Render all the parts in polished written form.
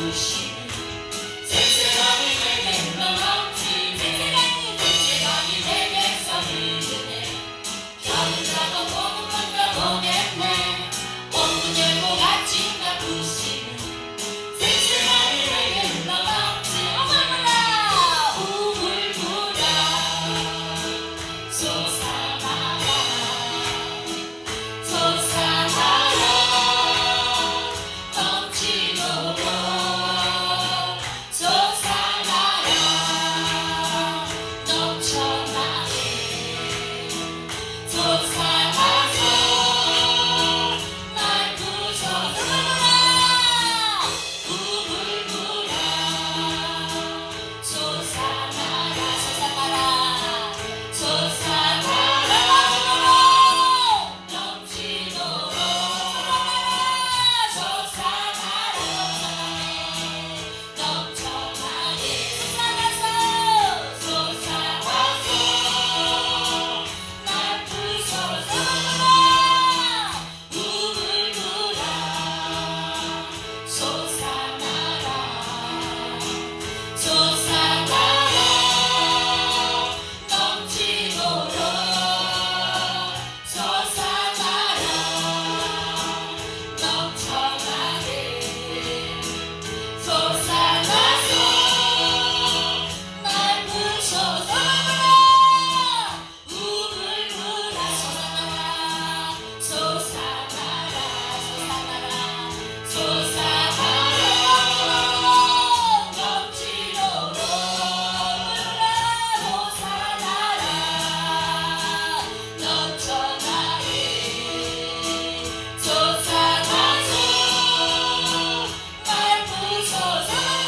부시는 쓸쓸함이 내게 흘러넘치네 쓸쓸함이 내게서 흐르네 겨울이라고 보면 건져보겠네 온문 열고 아침과 부시는 쓸쓸함이 내게 흘러넘치네 우물물아 솟아나라 솟아나라 넘치도록 솟아나라 넘쳐나게 솟아나서 날 부숴라 우물물아 솟아나라 솟아나라 넘치도록 솟아나라 넘쳐나게 솟아나서 날 부숴라 우물물아 솟아나라 솟아나라 넘치도록 솟아나라 넘쳐나게 솟아나서 날 부숴라 우물물아 솟아나라 넘치도록 솟아나라 넘쳐나게 솟아나서 날 부숴라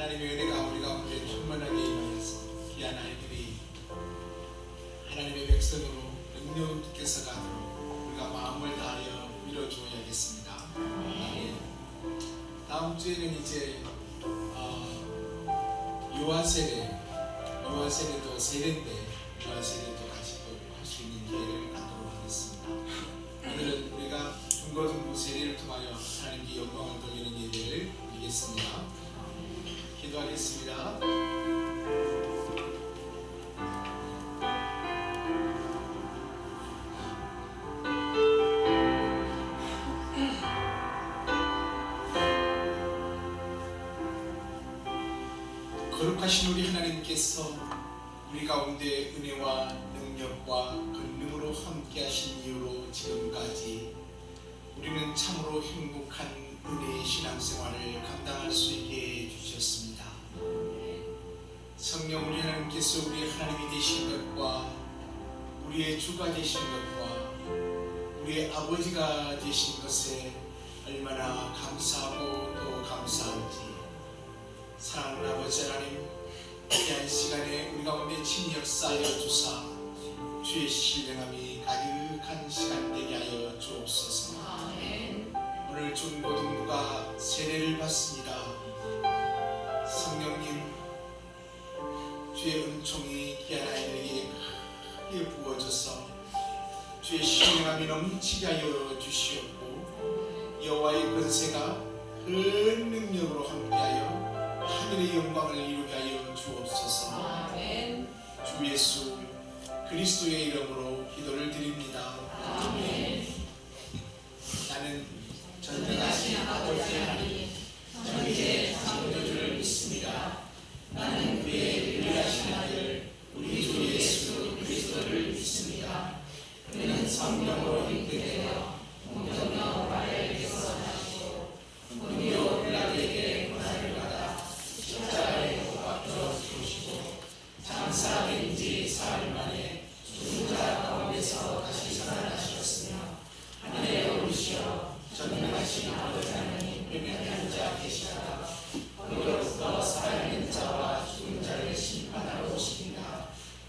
하나님의 은혜가 우리 가운데 충만하게 임하여서 귀한 아이들이 하나님의 백성으로 능력 있게 서가도록 우리가 마음을 다하여 밀어주어야겠습니다. 다음 주에는 이제 요한세례도 세례인데 요한세례도 같이 할 수 있는 기회를 갖도록 하겠습니다. 오늘은 우리가 중고등부 세례를 통하여 하나님께 영광을 돌리는 예배를 드리겠습니다. 기도하겠습니다. 거룩하신 우리 하나님께서 우리 가운데 은혜와 능력과 권능으로 함께 하신 이유로 지금까지 우리는 참으로 행복한 은혜의 신앙생활을 감당할 수 있게 해주셨습니다. 성령 우리 하나님께서 우리 하나님이 되신 것과 우리의 주가 되신 것과 우리의 아버지가 되신 것에 얼마나 감사하고 또 감사한지 사랑하는 아버지 하나님, 귀한 시간에 우리 가운데 친히 역사하여 주사 주의 신령함이 가득한 시간 되게 하여 주옵소서. 오늘 중고등부가 세례를 받습니다. 성령님, 주의 은총이 귀한 아이들에게 크게 부어져서 주의 신령함이 넘치게 하여 주시옵고 여호와의 권세가 큰 능력으로 함께하여 하늘의 영광을 이루게 하여 주옵소서. 아멘. 주 예수 그리스도의 이름으로 기도를 드립니다. 아멘. 나는 전능하신 아버지 하나님 천지의 창조주를 믿습니다. 나는 그의 유일하신 아들 우리 주 예수 그리스도를 믿습니다. 그는 성령으로 잉태되어 동정녀 마리아에게서 나시고 본디오 빌라도에게 고난을 받아 십자가에 못 박혀 죽으시고 장사된 지 사흘 만에 죽은 자 가운데서 다시 살아나셨으며 하늘에 오르시어 전능하신 아버지 하나님 왼편에 앉아 계시다가 거기로부터 살아있는 자와 죽은 자를 심판하러 오시리라.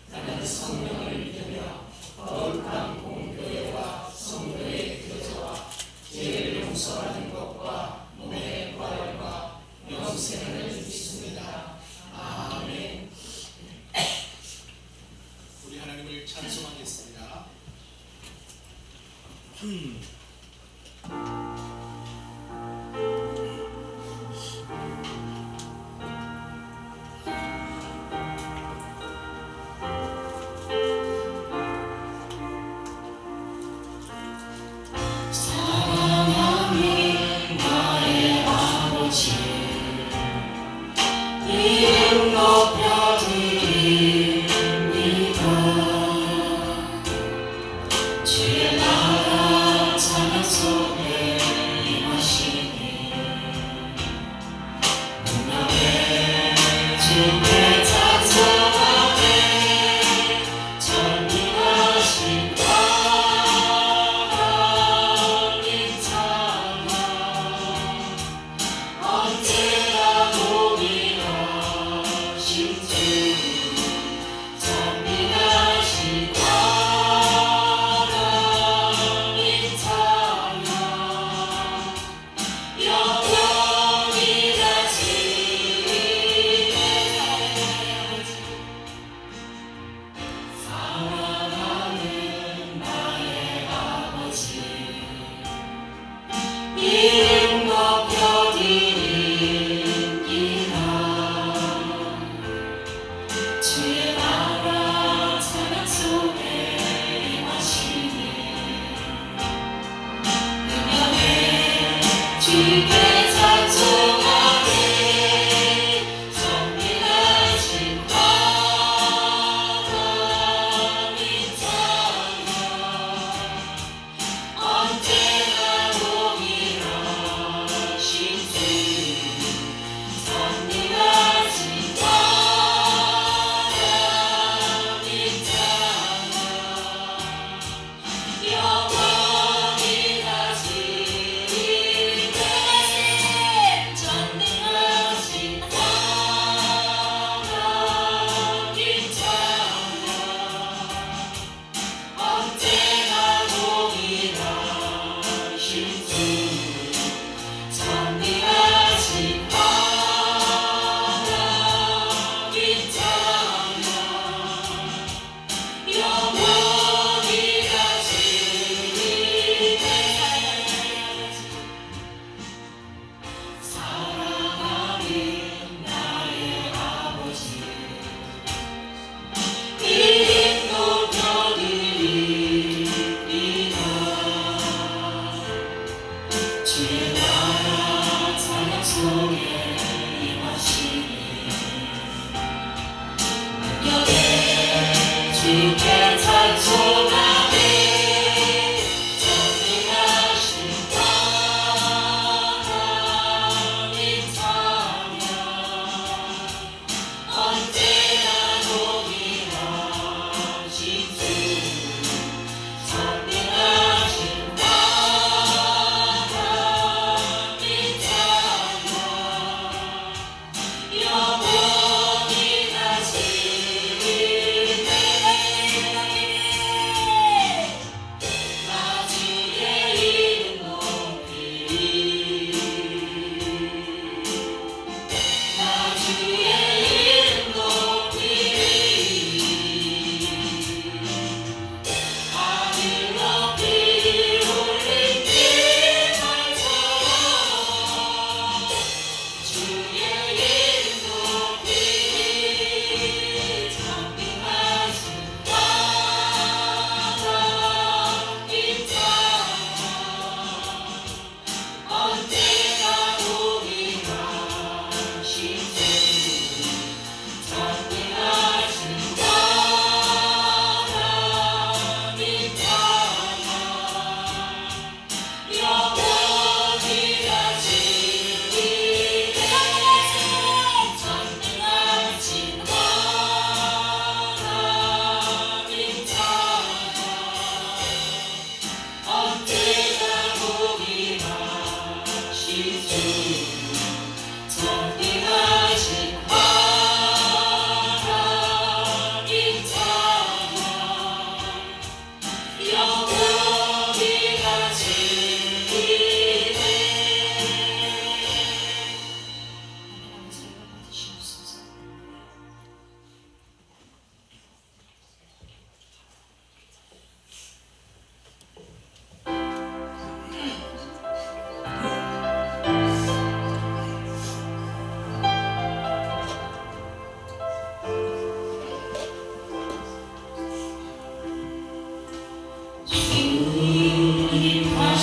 나는 성령을 믿으며 거룩한 공교회와 성도의 교제와 죄를 용서하는 것과 몸의 부활과 영생을 믿습니다. 아멘. 우리 하나님을 찬송하겠습니다. 사랑하는 나의 아버지 이름 높여드립니다. 주의 나라 찬양 속에 임하시니 문명의 주께 찬송하네. 전능하신 하나님 찬양 언제나 동일하신 주 전능하신 하나님 찬양 영원히 다스리네.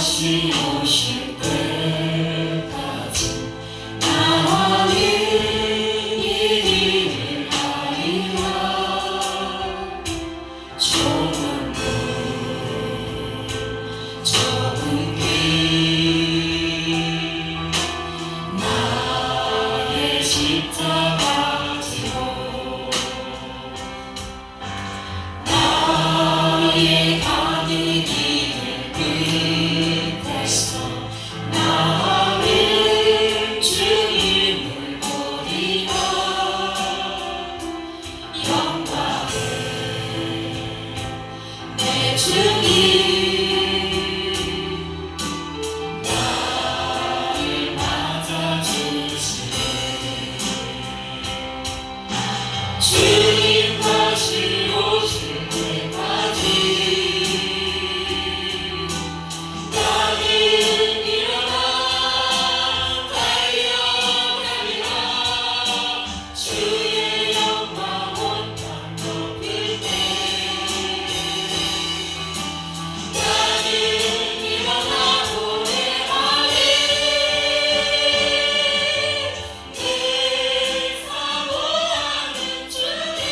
다시 오실 때까지 나는 일을 하리라. 좁은 길 나의 십자가 지고 나의 가는 길 끝에서 나는 주님을 보리라. 영광의 내 주님 나를 맞아주시네. 주님 다시 오실 때까지 주님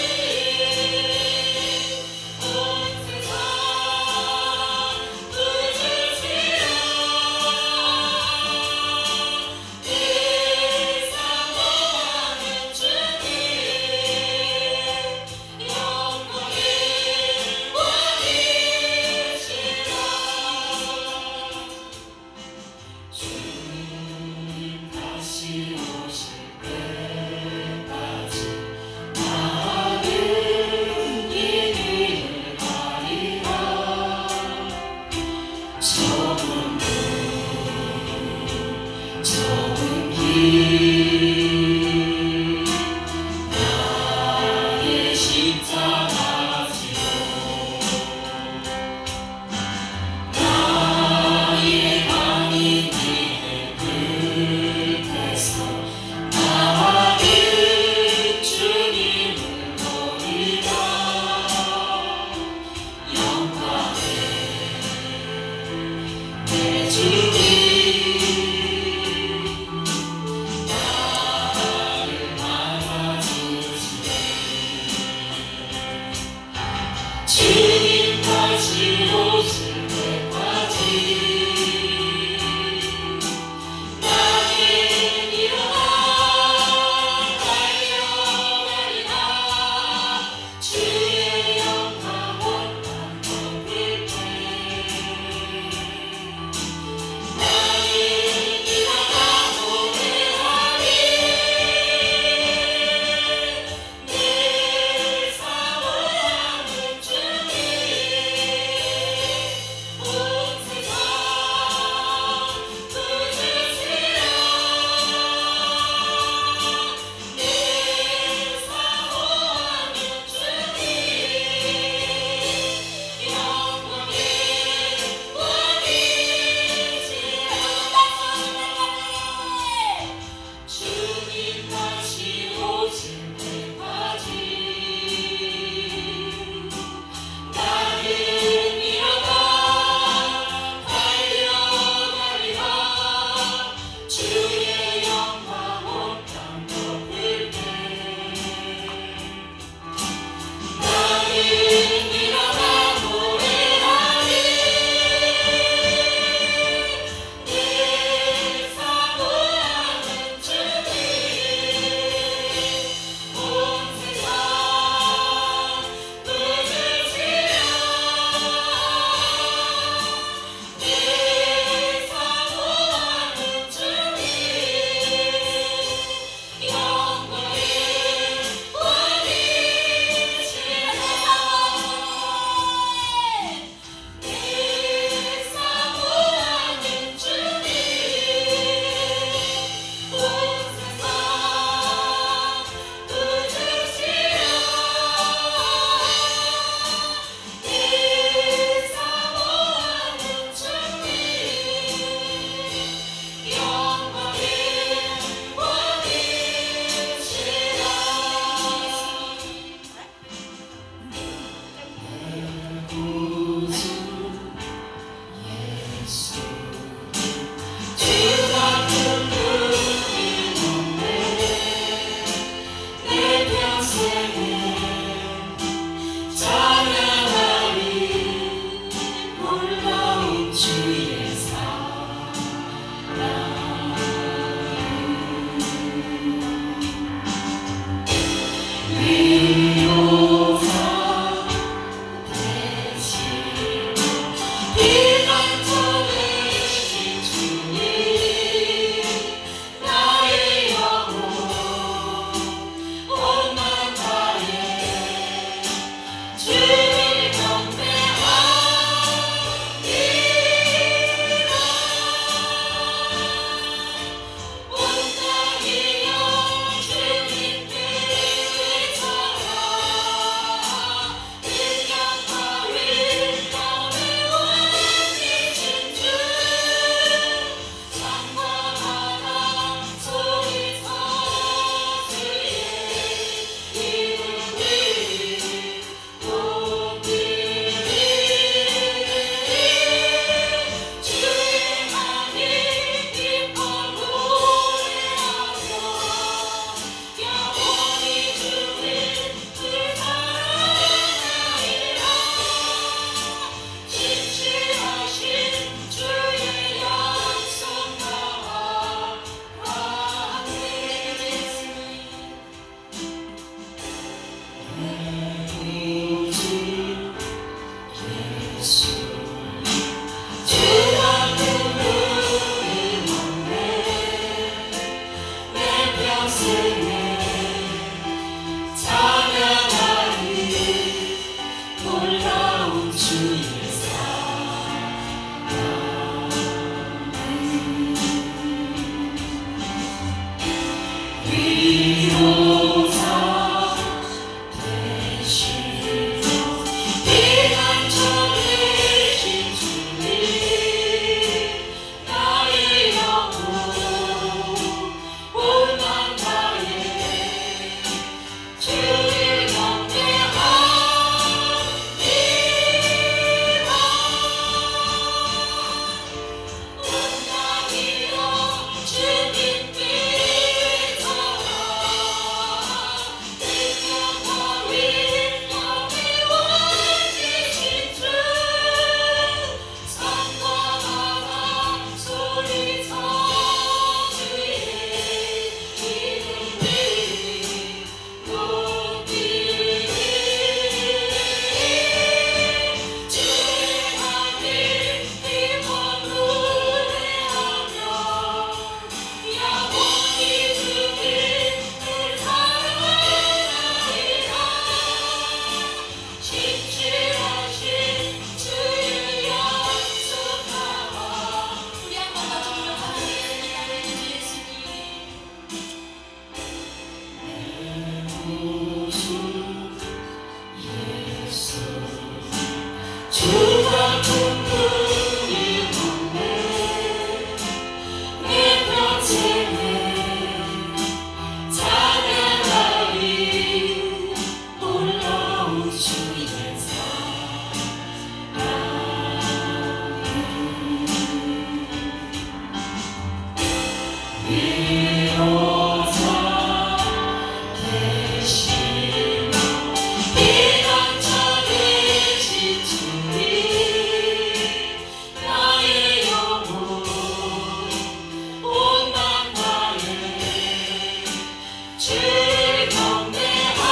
주를 경배하리라.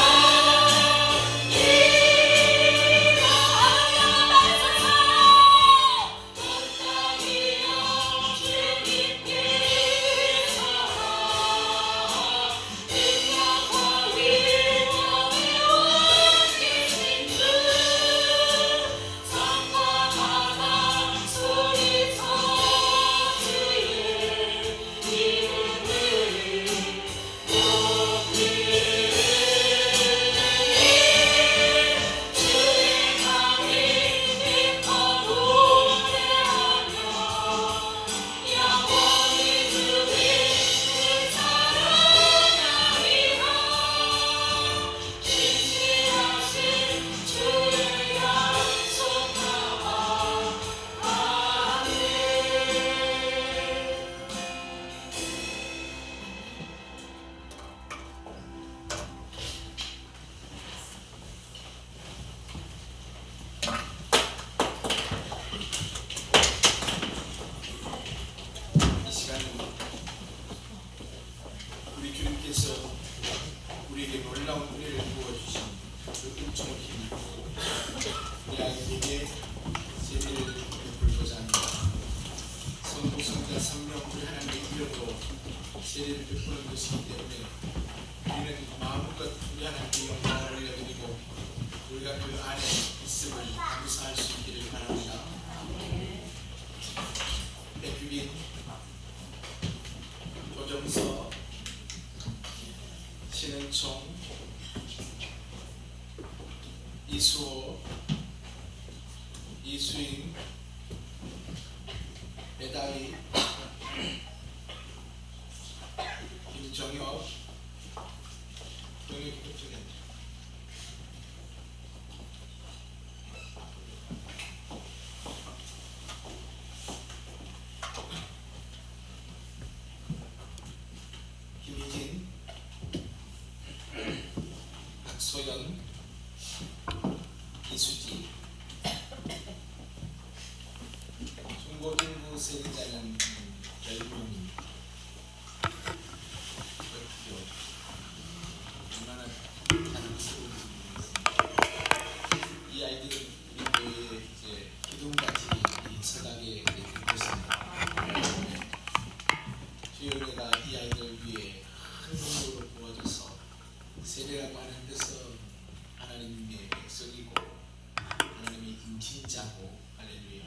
하나님께서 땅이여 주님께서 능력과 위엄의 왕이신 주 산과 바다 소리쳐 주의 이름을 주의 강이 깊어 노래하며 영원히 주의 찬양하리라. 신실하신 주의 약속하와 아멘. 이 시간은 우리 주님께서 우리에게 놀라운 은혜를 부어주신 그 은총을 힘입고 우리 아이들에게 세례를 베풀고자 합니다. 성부, 성자, 성령 우리 하나님의 이름으로 세례를 베푸는 것이기 때문에 우리는 마음껏 우리 하나님께 영광을 올려드리고 우리가 그 안에 있음을 감사할 수 있기를 바랍니다. 백규빈, 조정서, 신은총, 이수호, 이수인, 배다위, 김정혁, 정혁이 그쪽에 김희진, 박소연, 이수지, 중고등부 세대자는 12명입니다. 얼마나 이 아이들은 우리 교회에 이제 기둥같이 이 서당에 있습니다. 주여 은혜가 이 아이들 위해 큰 공로를 부어줘서 세례라고 하는 뜻은 하나님의 백성이고 하나님의 인친자고 할렐루야.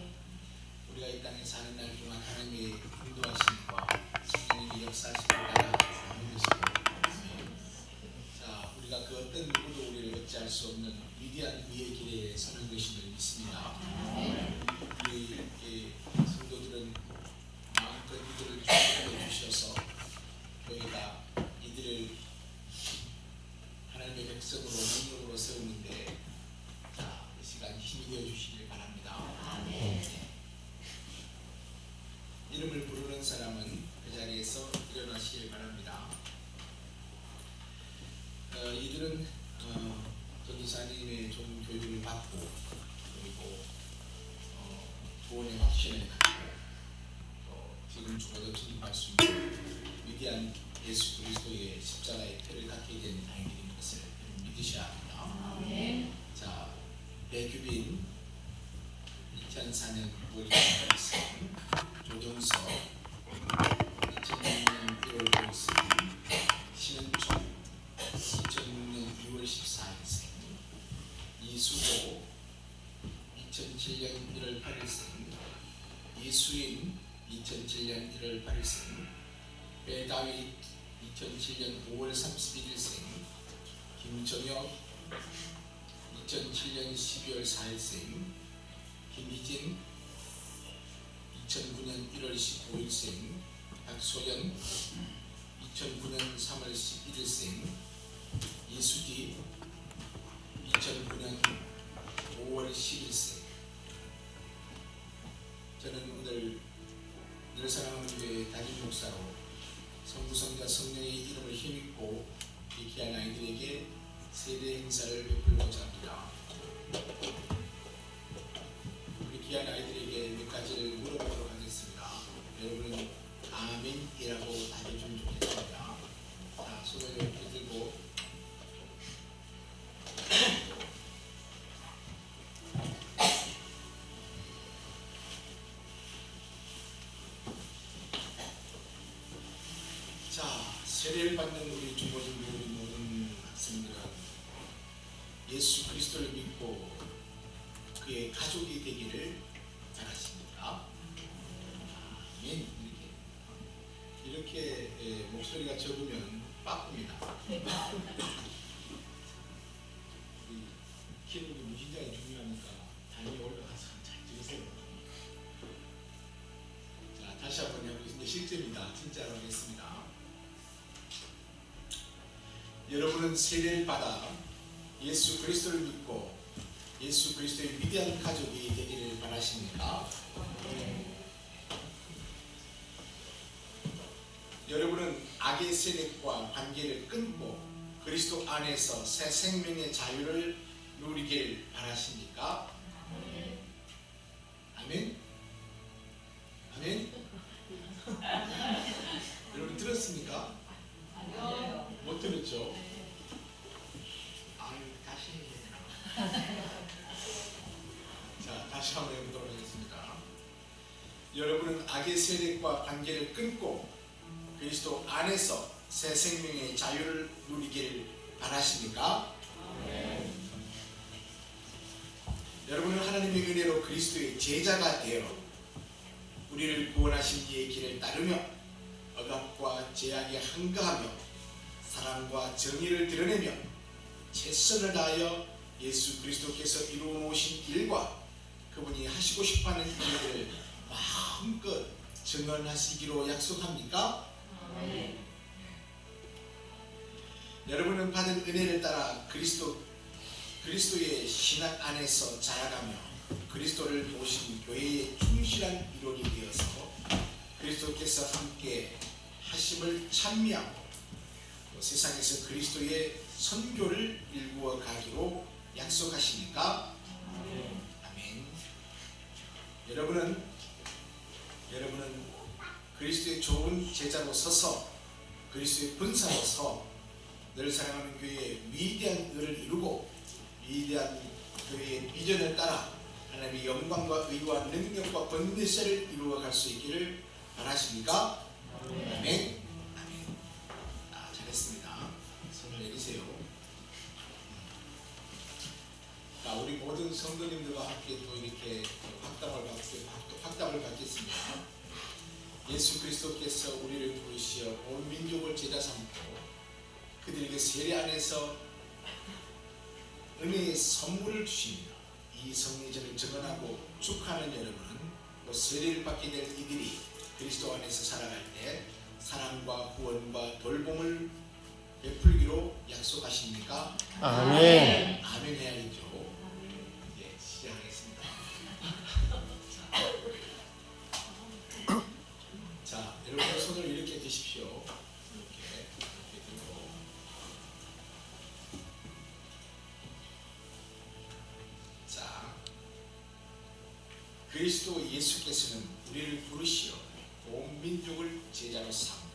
우리가 이 땅에 사는 날 동안 하나님의 인도하심과 성령의 역사하심을 따라 사는 것이고 자 우리가 그 어떤 누구도 우리를 어찌할 수 없는 위대한 위의 길에 서는 것임을 믿습니다. 우리 성도들은 마음껏 이들을 축복해 주셔서 저희가 이들을 하나님의 백성으로 능력으로 세우는데 자, 이 시간 힘이 되어 주시길 바랍니다. 이름을 부르는 사람은 그 자리에서 일어나시길 바랍니다. 이들은 전도사님의 좋은 교육을 받고 그리고 구원의 확신을 갖고 또 지금 죽어도 진입할 수 있는 위대한 예수 그리스도의 십자가의 표를 갖게 된 아이들인 것을 믿으셔야 합니다. 자, 배규빈 2004년 9월 26일 조정서 2006년 1월 5일 신은총 2006년 2월 14일생 이수호 2007년 1월 8일생 이수인 2007년 1월 8일생 배다윗 2007년 5월 31일생 김정혁 2007년 12월 4일생 김희진 2009년 1월 15일생 박소연 2009년 3월 11일생 이수지 2009년 5월 10일생 저는 오늘 늘 사랑하는 교회 담임 목사로 성부 성자 성령의 이름을 힘입고 이 귀한 아이들에게 세례 행사를 베풀고자 합니다. 우리 귀한 아이들에게 몇 가지를 물어보도록 하겠습니다. 여러분은 아멘이라고 답해주면 좋겠습니다. 자, 손을 이렇게 들고 세례를 받는 우리 주보들 우리 모든 학생들은 예수 그리스도를 믿고 그의 가족이 되기를 바라십니다. 아멘. 이렇게 목소리가 적으면 빠릅니다. 키는 무신장이 중요하니까 단위 올라가서 잘 들으세요. 자, 다시 한번 해보겠습니다. 실제입니다. 진짜로 하겠습니다. 여러분은 세례를 받아 예수 그리스도를 믿고 예수 그리스도의 위대한 가족이 되기를 바라십니까? 여러분은 악의 세력과 관계를 끊고 그리스도 안에서 새 생명의 자유를 누리길 바라십니까? 아멘? 아멘? 여러분 들었습니까? 못 들었죠? 다시 자, 다시 한번 해보도록 하겠습니다. 여러분은 악의 세력과 관계를 끊고 그리스도 안에서 새 생명의 자유를 누리길 바라십니까? 여러분은 하나님의 은혜로 그리스도의 제자가 되어 우리를 구원하신 이의 길을 따르며 억압과 제약에 항거하며 사랑과 정의를 드러내며 최선을 다하여 예수 그리스도께서 이루어놓으신 일과 그분이 하시고 싶어하는 일들을 마음껏 증언하시기로 약속합니까? 여러분은 받은 은혜를 따라 그리스도의 신앙 안에서 자라가며 그리스도를 모신 교회의 충실한 일원이 되어서 그리스도께서 함께 하심을 찬미하고 세상에서 그리스도의 선교를 일구어 가기로 약속하십니까? 아멘. 여러분은 그리스도의 좋은 제자로 서서 그리스도의 분사로서 늘 사랑하는 교회의 위대한 의를 이루고 위대한 교회의 비전을 따라 하나님의 영광과 의와 능력과 번뇌세를 이루어갈 수 있기를 바라십니까? 아멘. 아멘. 잘했습니다. 손을 내리세요. 자, 우리 모든 성도님들과 함께 또 이렇게 확답을 받겠습니다. 예수 그리스도께서 우리를 부르시어 온 민족을 제자 삼고 그들에게 세례 안에서 은혜의 선물을 주십니다. 이 성례절을 증언하고 축하하는 여러분은 또 세례를 받게 될 이들이 그리스도 안에서 살아갈 때 사랑과 구원과 돌봄을 베풀기로 약속하십니까? 아멘. 아멘 해야겠죠. 네, 시작하겠습니다. 자, 여러분 손을 이렇게 드십시오. 이렇게 들고. 자, 그리스도 예수께서는 우리를 부르시어 온 민족을 제자로 삼고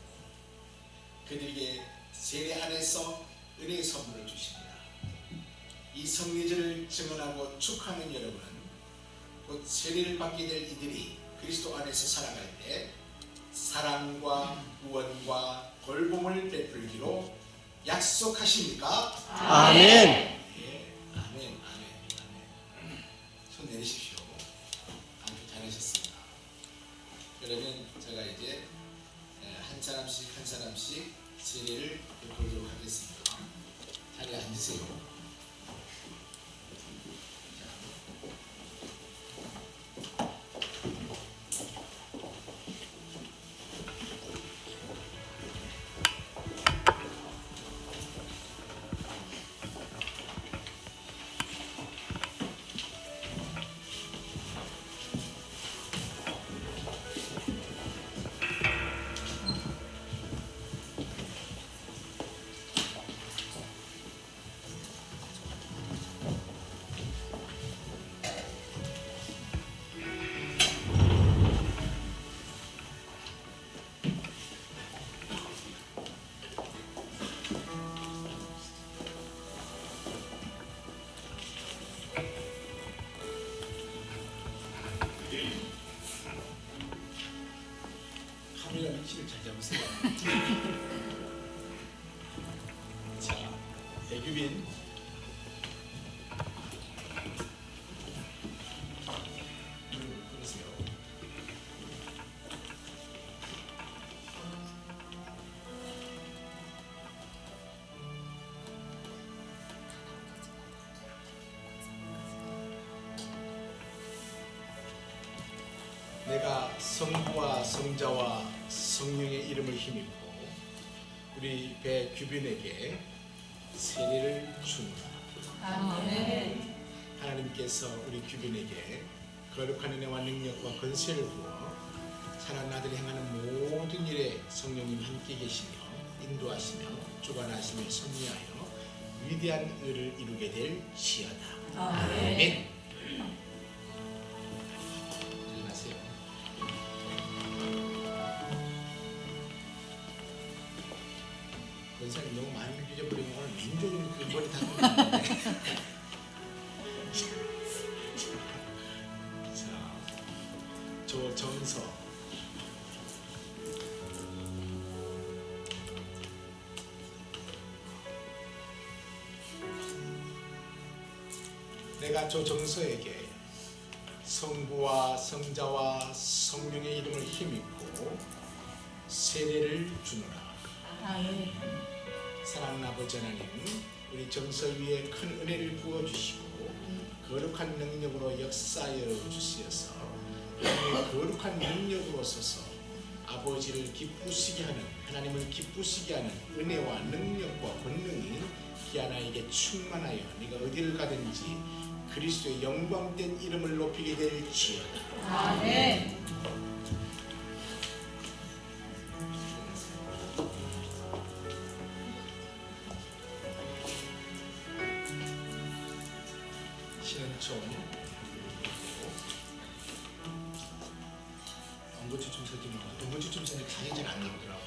그들에게 세례 안에서 은혜의 선물을 주십니다. 이 성례절을 증언하고 축하하는 여러분은 곧 세례를 받게 될 이들이 그리스도 안에서 살아갈 때 사랑과 구원과 돌봄을 베풀기로 약속하십니까? 아멘. 예, 아멘, 아멘. 손 내리십시오. 아주 잘하셨습니다. 그러면 제가 이제 한 사람씩 세례를 베풀도록 하겠습니다. 자리에 앉으세요. 애규빈 끊으세요. 내가 성부와 성자와 성령의 이름을 힘입고 우리 배규빈에게 세례를 주노라. 아멘. 하나님께서 우리 규빈에게 거룩한 은혜와 능력과 권세를 부어 사랑하는 아들이 행하는 모든 일에 성령님 함께 계시며 인도하시며 주관하시며 섭리하여 위대한 의를 이루게 될지어다. 아멘. 일어나세요. 권사님 너무 많이 잊어버리면 오늘 민족인 그 머리 다 끊었는데. 자, 조정서 내가 조정서에게 성부와 성자와 성령의 이름을 힘입고 세례를 주노라. 아멘. 사랑하는 아버지 하나님, 우리 정서 위에 큰 은혜를 부어주시고 거룩한 능력으로 역사하여 주시어서 하나님의 거룩한 능력으로 서서 아버지를 기쁘시게 하는, 하나님을 기쁘시게 하는 은혜와 능력과 권능이 기아나에게 충만하여 네가 어디를 가든지 그리스도의 영광된 이름을 높이게 될지어다. 아멘. 신은총 엄고치 좀 서지만 엄고치 좀 서는 사이 잘 안 나오더라고.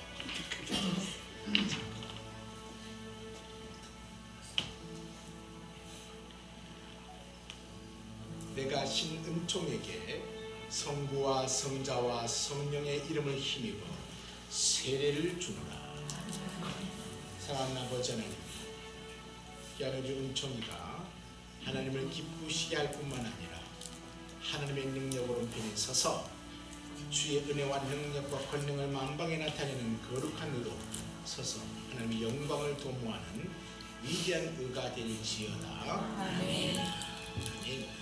내가 신은총에게 성부와 성자와 성령의 이름을 힘입어 세례를 주노라. 사랑하는 아버지 하나님, 귀한 우리 은총이가 하나님을 기쁘시게 할 뿐만 아니라 하나님의 능력으로 편히 서서 주의 은혜와 능력과 권능을 만방에 나타내는 거룩한 의로 서서 하나님의 영광을 도모하는 위대한 의가 될지어다. 아멘. 아멘.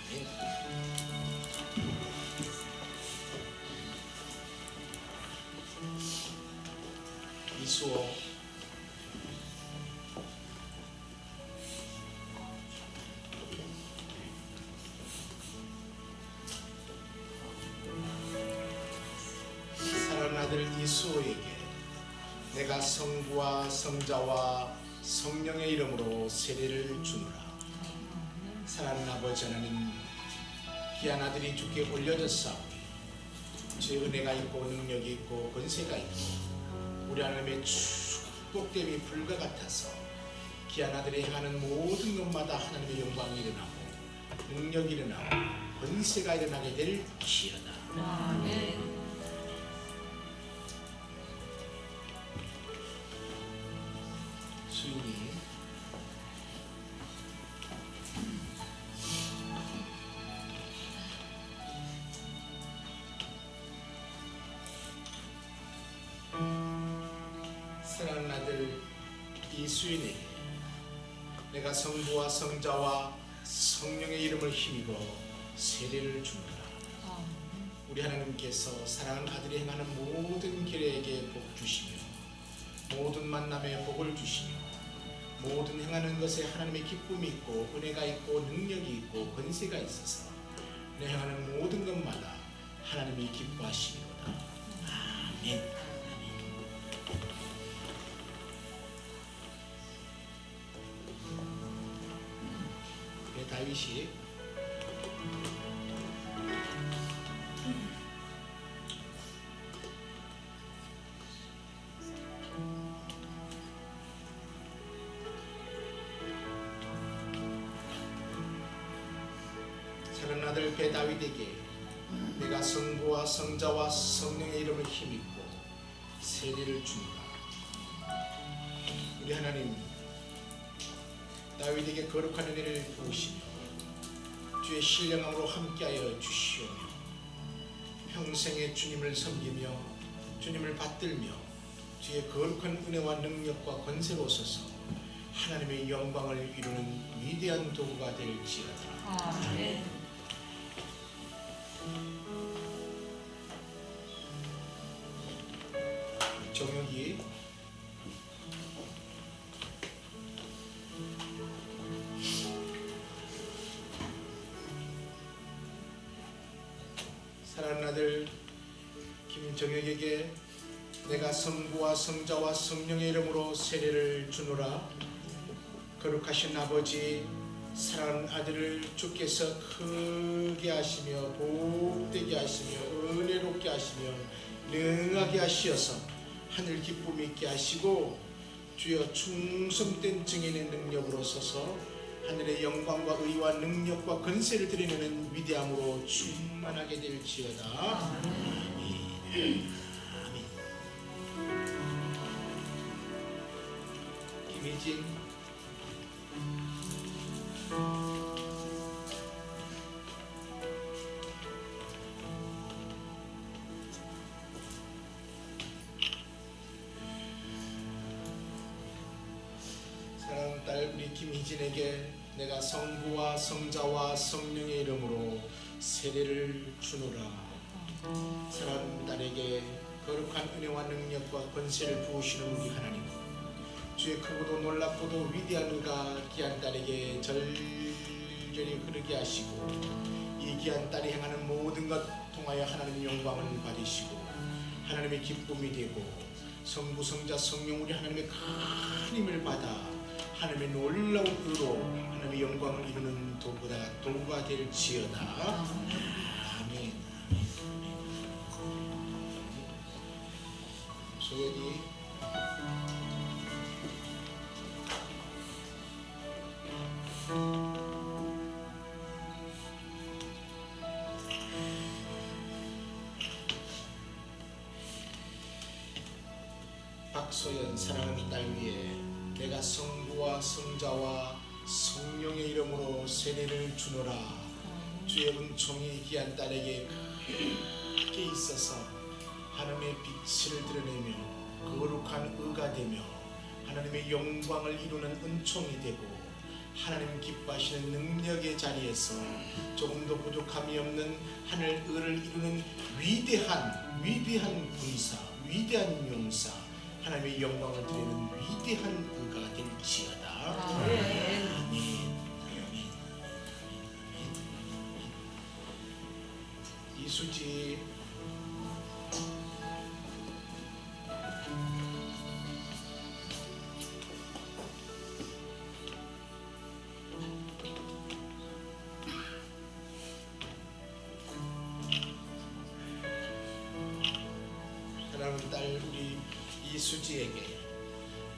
이수호 사랑하는 아들 이수호에게 내가 성부와 성자와 성령의 이름으로 세례를 주노라. 사랑하는 아버지 하나님, 귀한 아들이 주께 올려졌사오니 주의 은혜가 있고 능력이 있고 권세가 있고 우리 하나님의 축복됨이 불과 같아서 귀한 아들이 행하는 모든 것마다 하나님의 영광이 일어나고 능력이 일어나고 권세가 일어나게 될지어다. 아멘. 수인이 사랑하는 아들 이수인에게 내가 성부와 성자와 성령의 이름을 힘입어 세례를 주노라. 우리 하나님께서 사랑하는 아들이 행하는 모든 길에게 복 주시며 모든 만남에 복을 주시며 모든 행하는 것에 하나님의 기쁨이 있고 은혜가 있고 능력이 있고 권세가 있어서 내 행하는 모든 것마다 하나님이 기뻐하시리로다. 아멘. 다윗이 사랑하는 아들 배 다윗에게 내가 성부와 성자와 성령의 이름을 힘입고 세례를 주노라. 우리 하나님, 다윗에게 거룩한 은혜를 부으시며 주의 신령함으로 함께하여 주시오며 평생에 주님을 섬기며 주님을 받들며 주의 거룩한 은혜와 능력과 권세로 오소서 하나님의 영광을 이루는 위대한 도구가 될지어다. 아멘. 정혁이 사랑하는 아들 김정혁에게 내가 성부와 성자와 성령의 이름으로 세례를 주노라. 거룩하신 아버지, 사랑하는 아들을 주께서 크게 하시며 복되게 하시며 은혜롭게 하시며 능하게 하시어서 하늘 기쁨 있게 하시고 주여 충성된 증인의 능력으로 서서 하늘의 영광과 의와 능력과 권세를 드리는 위대함으로 충만하게 될지어다. 아멘. 김희진 사랑하는 딸 우리 김희진에게 내가 성부와 성자와 성령의 이름으로 세례를 주노라. 사랑하는 딸에게 거룩한 은혜와 능력과 권세를 부으시는 우리 하나님, 주의 크고도 놀랍고도 위대한 은혜가 귀한 딸에게 절절히 흐르게 하시고 이 귀한 딸이 행하는 모든 것 통하여 하나님의 영광을 받으시고 하나님의 기쁨이 되고 성부 성자 성령 우리 하나님의 큰 힘을 받아 하나님의 놀라운 의로 하나님의 영광을 이루는 도구가 될지어다. 아멘. 소연이 박소연 사랑하는 딸 위에 내가 성부와 성자와 성령의 이름으로 세례를 주노라. 주의 은총이 귀한 딸에게 크게 있어서 하나님의 빛을 드러내며 거룩한 의가 되며 하나님의 영광을 이루는 은총이 되고 하나님 기뻐하시는 능력의 자리에서 조금도 부족함이 없는 하늘 의를 이루는 위대한 군사, 위대한 용사, 하나님의 영광을 드리는 위대한 의가 될지어다. 아멘. 아멘. 이수지 사랑하는 딸 우리 이수지에게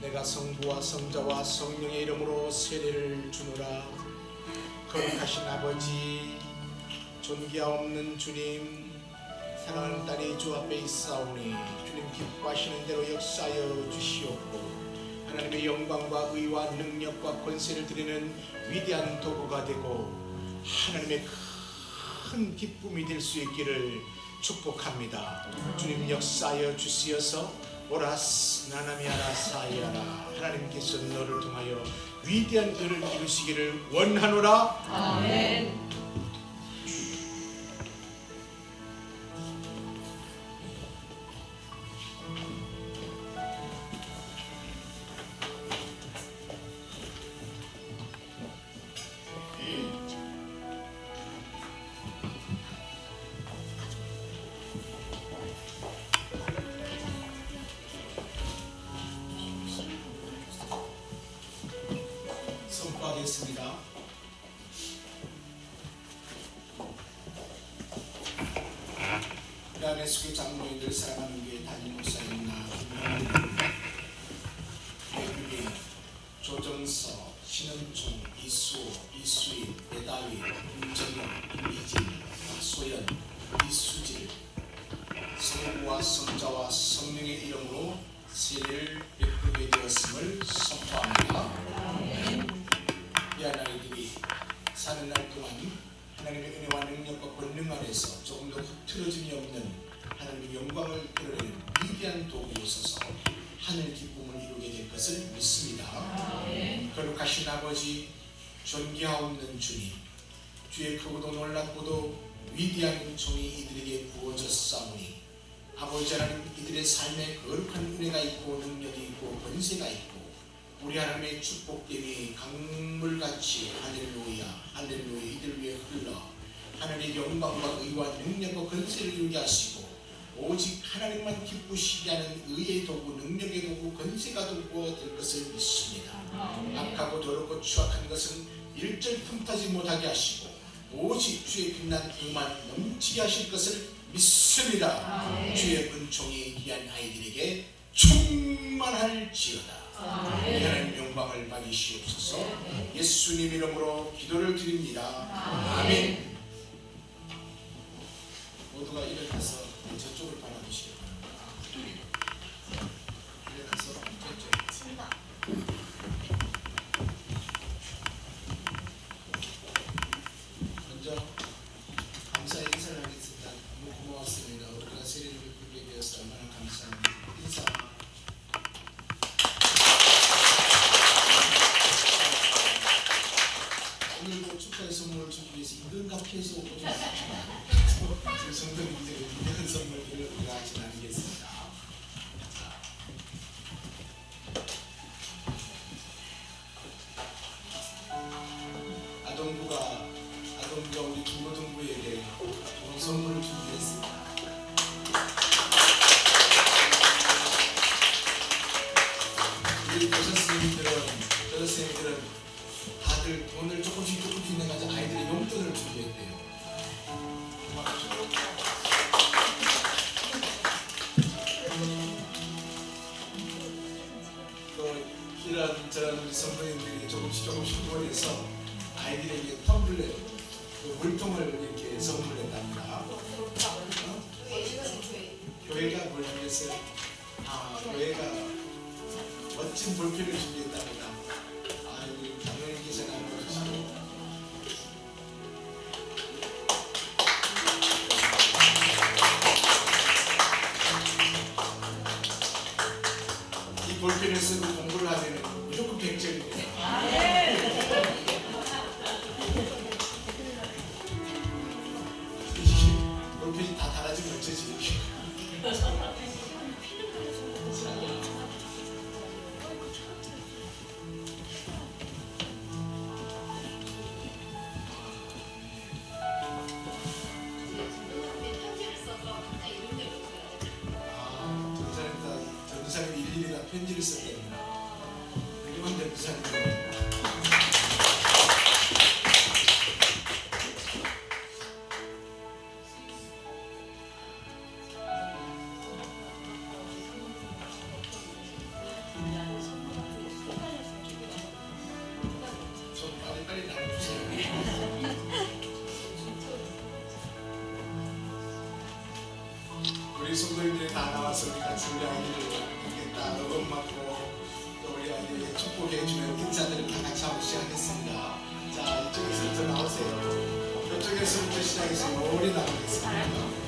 내가 성부와 성자와 성령의 이름으로 세례를 주노라. 거룩하신 아버지, 존귀하옵는 주님, 사랑하는 딸이 주 앞에 있사오니 주님 기뻐하시는 대로 역사하여 주시옵고 하나님의 영광과 의와 능력과 권세를 드리는 위대한 도구가 되고 하나님의 큰 기쁨이 될 수 있기를 축복합니다. 주님 역사하여 주시어서 오라스 나나미아라 사이아라 하나님께서 너를 통하여 위대한 일을 이루시기를 원하노라. 아멘. 선포하겠습니다. 우리 안에 수교 장로님들 사랑하는 교회 담임 목사님나 예규빈, 조정서, 신은총, 이수호, 이수인, 배다위, 임정영, 이진, 박소연, 이수질, 성부와 성자와 성령의 이름으로 세례를 베풀게 되었음을 선포합니다. 가운데서 조금 더 흐트러짐이 없는 하나님의 영광을 드러내는 위대한 도구로서서 하늘 기쁨을 이루게 될 것을 믿습니다. 거룩하신 아버지, 존귀하옵는 주님, 주의 크고도 놀랍고도 위대한 은총이 이들에게 부어졌사오니 아버지 하나님, 이들의 삶에 거룩한 은혜가 있고 능력이 있고 권세가 있고 우리 하나님의 축복됨이 강물같이 할렐루야 할렐루야 이들 위에 흘러 하나님의 영광과 의와 능력과 권세를 이루게 하시고 오직 하나님만 기쁘시게 하는 의의 도구, 능력의 도구, 권세가 도구가 될 것을 믿습니다. 악하고 더럽고 추악한 것은 일절 틈타지 못하게 하시고 오직 주의 빛난 의만 넘치게 하실 것을 믿습니다. 주의 은총이 귀한 아이들에게 충만할지어다. 하나님 영광을 받으시옵소서. 예수님 이름으로 기도를 드립니다. 아멘. 모두가 일어나서 저쪽을 바라보시기 바랍니다. 일어나서 저쪽. 먼저 감사의 인사를 하겠습니다. 너무 고마웠습니다. 우리가 세례를 베풀게 되어서 얼마나 감사합니다. 인사. 오늘도 축하의 선물을 주기 위해서 이른 카페에서 오고 지금 성도님들의 위대한 선물들을 우리가 같이 나누겠습니다. 아동부가 우리 중고등부에게 좋은 선물을 준비했습니다. 우리 교사선생님들은 다들 돈을 조금씩 내가지고 아이들의 용돈을 준비했대요. 또 이런저런 우리 선생님들이 조금씩 후원해서 아이들에게 텀블러, 물통을 이렇게 선물했답니다. 교회가 뭘 준비했어요? 교회가 멋진 볼펜을 준비했답니다. 우리 장로님께서 나눠주시고 이 볼펜을 쓰고 공부를 하면 무조건 100점입니다. 볼펜이 다 달아지면 어쩌지? 전도사님 일일이 다 편지를 썼답니다. 훌륭한 전도사님. 좀 빨리 나눠주세요. 우리 성도님들이 다 나와서 우리 같이 우리 아이들을 이렇게 다 응원 받고 또 우리 아이들에게 축복해 주면 인사들을 다 같이 하고 시작하겠습니다. 자, 이쪽에서부터 나오세요. 이쪽에서부터 시작해서 머리 나오겠습니다.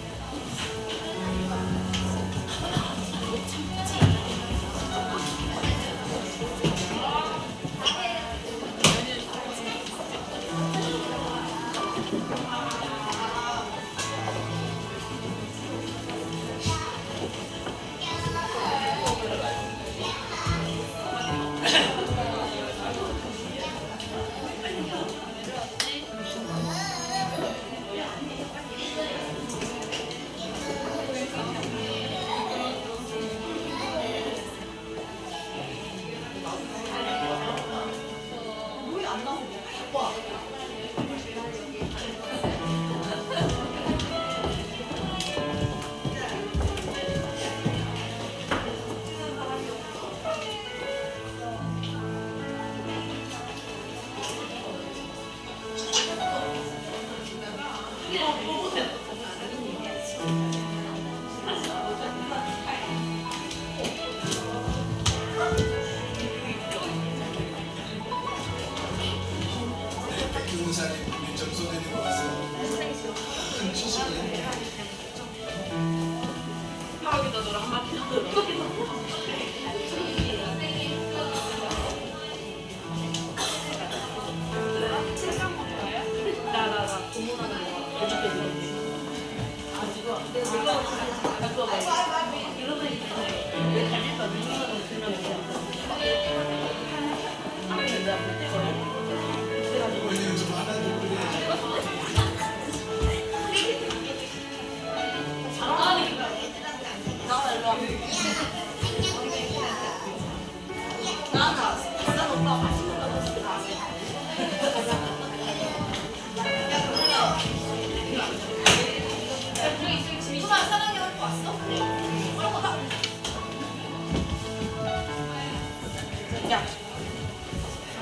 전사님 우리 전소대님 와서 춤 추시고요. 하기도 놀아 한 바퀴 돌아. 나나 고문하는 거 대답해 주는데. 아 이거 봐. 이러면 이제 내 갈비뼈 누르는 들면 하면 내가 못 해거든. 그래가지고 원래는 좀 하나 좀 그래. 잘하니까 나와 일로 와. 난 오빠 맛있는 거 먹었을 때 나왔어. 누가 사랑해 갖고 왔어? 야,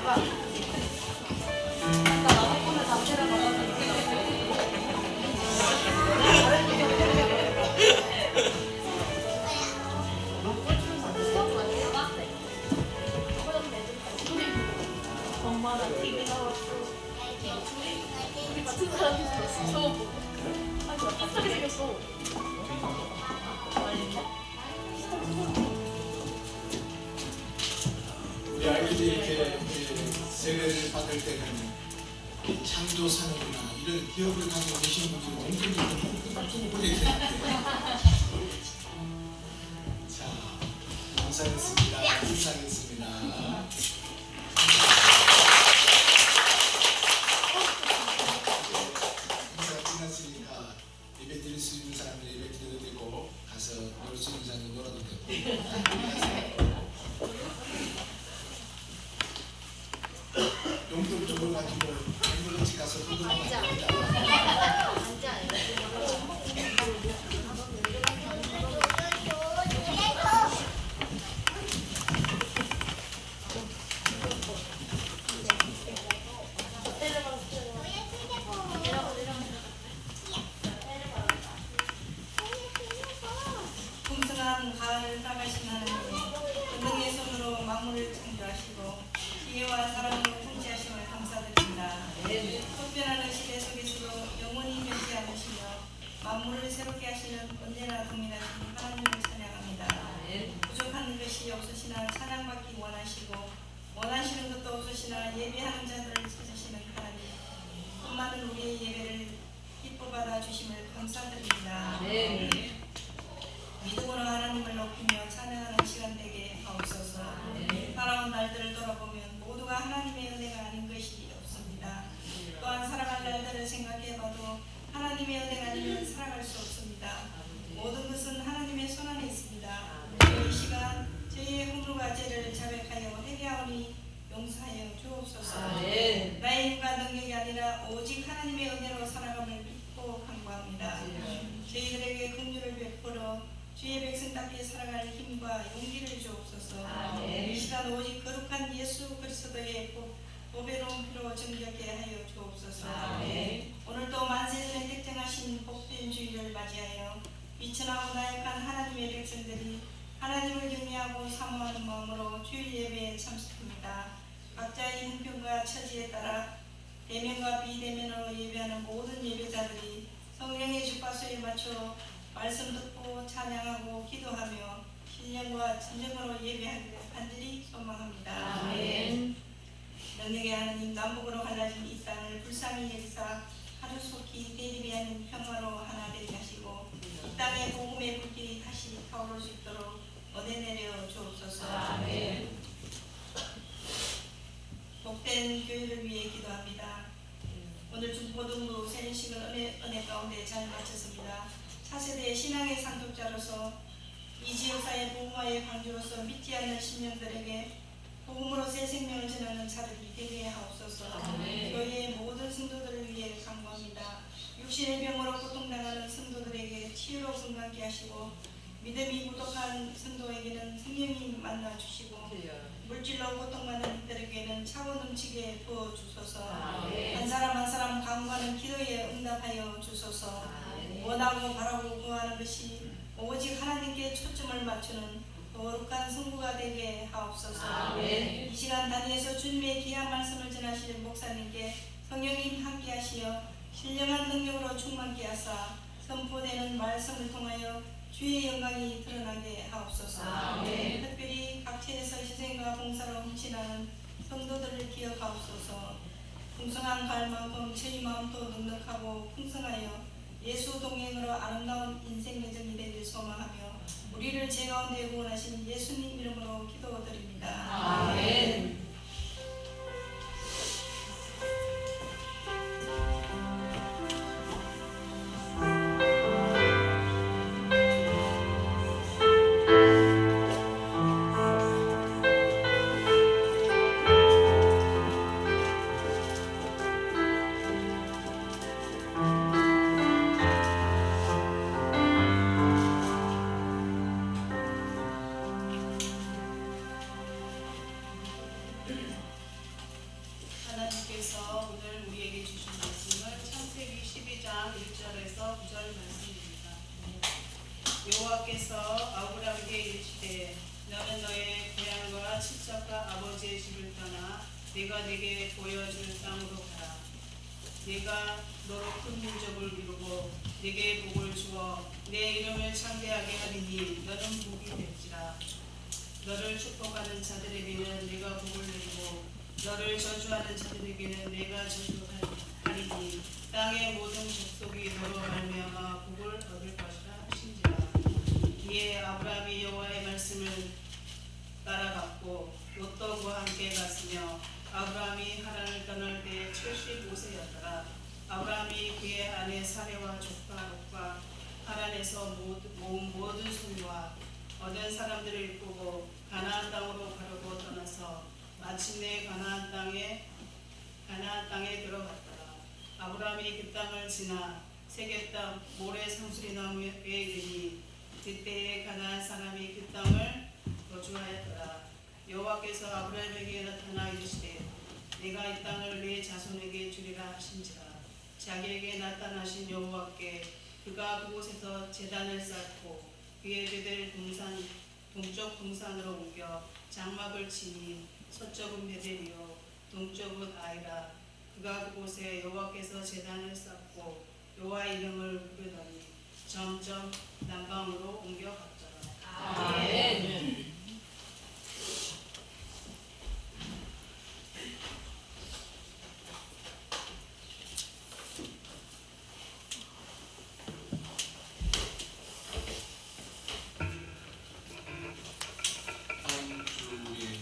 봐봐. 나 나갈 거면 담배를 엄마랑 TV 나왔어. 우리 같은 사람이 있었어. 처음 보고. 아니, 나 비슷하게 생겼어. 우리 아이들이 이렇게 세례를 받을 때는 창조사는구나 이런 기억을 가지고 계신 분들이 너무 오래 되는데 자 감사했습니다. 감사하겠습니다. 인사가 끝났으니까 예배 드릴 수 있는 사람은 예배 드려도 되고 가서 놀 수 있는 사람은 놀아도 되고 용돈 쪽을 가지고 앵글러지 가서 뜯으면 안 됩니다. 풍성한 가을 나가신 하나님, 은능의 손으로 만물을 창조하시고 지혜와 사랑으로 통치하심을 감사드립니다. 속변하는 시대 속에서도 영원히 변치 않으시며 만물을 새롭게 하시는 언제나 동일하신 하나님을 찬양합니다. 부족한 것이 없으시나 찬양받기 원하시고 원하시는 것도 없으시나 예배하는 자들을 찾으시는 하나님, 수많은 우리의 예배를 기뻐 받아주심을 감사드립니다. 믿음으로 하나님을 높이며 찬양하는 시간 되게 하옵소서. 살아온 날들을 돌아보면 모두가 하나님의 은혜가 아닌 것이 없습니다. 또한 살아갈 날들을 생각해봐도 하나님의 은혜가 아니면 살아갈 수 없습니다. 모든 것은 하나님의 손 안에 있습니다. 이 시간 저희의 허물과 죄를 자백하여 회개하오니 용서하여 주옵소서. 나의 힘과 능력이 아니라 오직 하나님의 은혜로 살아감을 믿고 간구합니다. 저희들에게 긍휼을 베풀어 주의 백성답게 살아갈 힘과 용기를 주옵소서. 이 시간 오직 거룩한 예수 그리스도의 보배로운 피로 정결케 하여 주옵소서. 오늘도 만세전에 택정하신 복된 주일을 맞이하여 미천하고 나약한 하나님의 백성들이 하나님을 경외하고 사모하는 마음으로 주일 예배에 참석합니다. 각자의 형편과 처지에 따라 대면과 비대면으로 예배하는 모든 예배자들이 성령의 주파수에 맞춰 말씀 듣고 찬양하고 기도하며 신령과 진정으로 예배하기를 간절히 소망합니다. 능력의 하나님, 남북으로 갈라진 이 땅을 불쌍히 여기사 하루속히 대립하는 평화로 하나 되게 하시고 이 땅의 복음의 불길이 다시 타오를 수 있도록 은혜 내려 주옵소서. 복된 교회를 위해 기도합니다. 오늘 중고등부 세례식을 은혜 가운데 잘 마쳤습니다. 차세대 신앙의 상속자로서 이 지역사회 복음화의 방주로서 믿지 않는 신령들에게 복음으로 새 생명을 전하는 자들이 되게 하옵소서. 교회의 모든 성도들을 위해 간구합니다. 육신의 병으로 고통당하는 성도들에게 치유로 건강케 하시고 믿음이 부족한 성도에게는 성령이 만나주시고 물질로 고통받는 이들에게는 차고 넘치게 부어주소서. 한 사람 한 사람 간구하는 기도에 응답하여 주소서. 원하고 바라고 구하는 것이 오직 하나님께 초점을 맞추는 거룩한 성부가 되게 하옵소서. 이 시간 단위에서 주님의 귀한 말씀을 전하시는 목사님께 성령님 함께 하시어 신령한 능력으로 충만케 하사 선포되는 말씀을 통하여 주의 영광이 드러나게 하옵소서. 아멘. 특별히 각처에서 희생과 봉사로 헌신하는 성도들을 기억하옵소서. 풍성한 가을만큼 저희 마음도 넉넉하고 풍성하여 예수 동행으로 아름다운 인생 여정이 되길 소망하며 우리를 제 가운데 구원하신 예수님 이름으로 기도드립니다. 아멘. 하나님께서 오늘 우리에게 주신 말씀을 창세기 12장 1절에서 9절 말씀입니다. 여호와께서 아브라함에게 이르시되 너는 너의 고향과 친척과 아버지의 집을 떠나 내가 네게 보여줄 땅으로 가라. 내가 너로 큰 민족을 이루고 네게 복을 주어 내 이름을 창대하게 하리니 너는 복이 될지라. 너를 축복하는 자들에게는 내가 복을 내리고 너를 저주하는 자들에게는 내가 저주하리니 땅의 모든 족속이 너로 말미암아 복을 얻을 것이라 하신지라. 이에 아브라함이 여호와의 말씀을 따라갔고 롯도 그와 함께 갔으며 아브라함이 하란을 떠날 때 75세였더라. 아브라함이 그의 아내 사레와 조카 롯과 하란에서 모은 모든 소유와 얻은 사람들을 이끌고 가나안 땅으로 가려고 떠나서 마침내 가나안 땅에 들어갔더라. 아브라함이 그 땅을 지나 세겜 땅 모래 상수리 나무에 이르니 그때에 가나안 사람이 그 땅을 거주하였더라. 여호와께서 아브라함에게 나타나 이르시되 내가 이 땅을 네 자손에게 주리라 하신지라. 자기에게 나타나신 여호와께 그가 그곳에서 제단을 쌓고 그의 베델 동쪽 동산으로 옮겨 장막을 치니 서쪽은 베델이요 동쪽은 아이라. 그가 그곳에 여호와께서 제단을 쌓고 여호와 이름을 부르더니 점점 남방으로 옮겨갔더라. 아멘. 다음 주에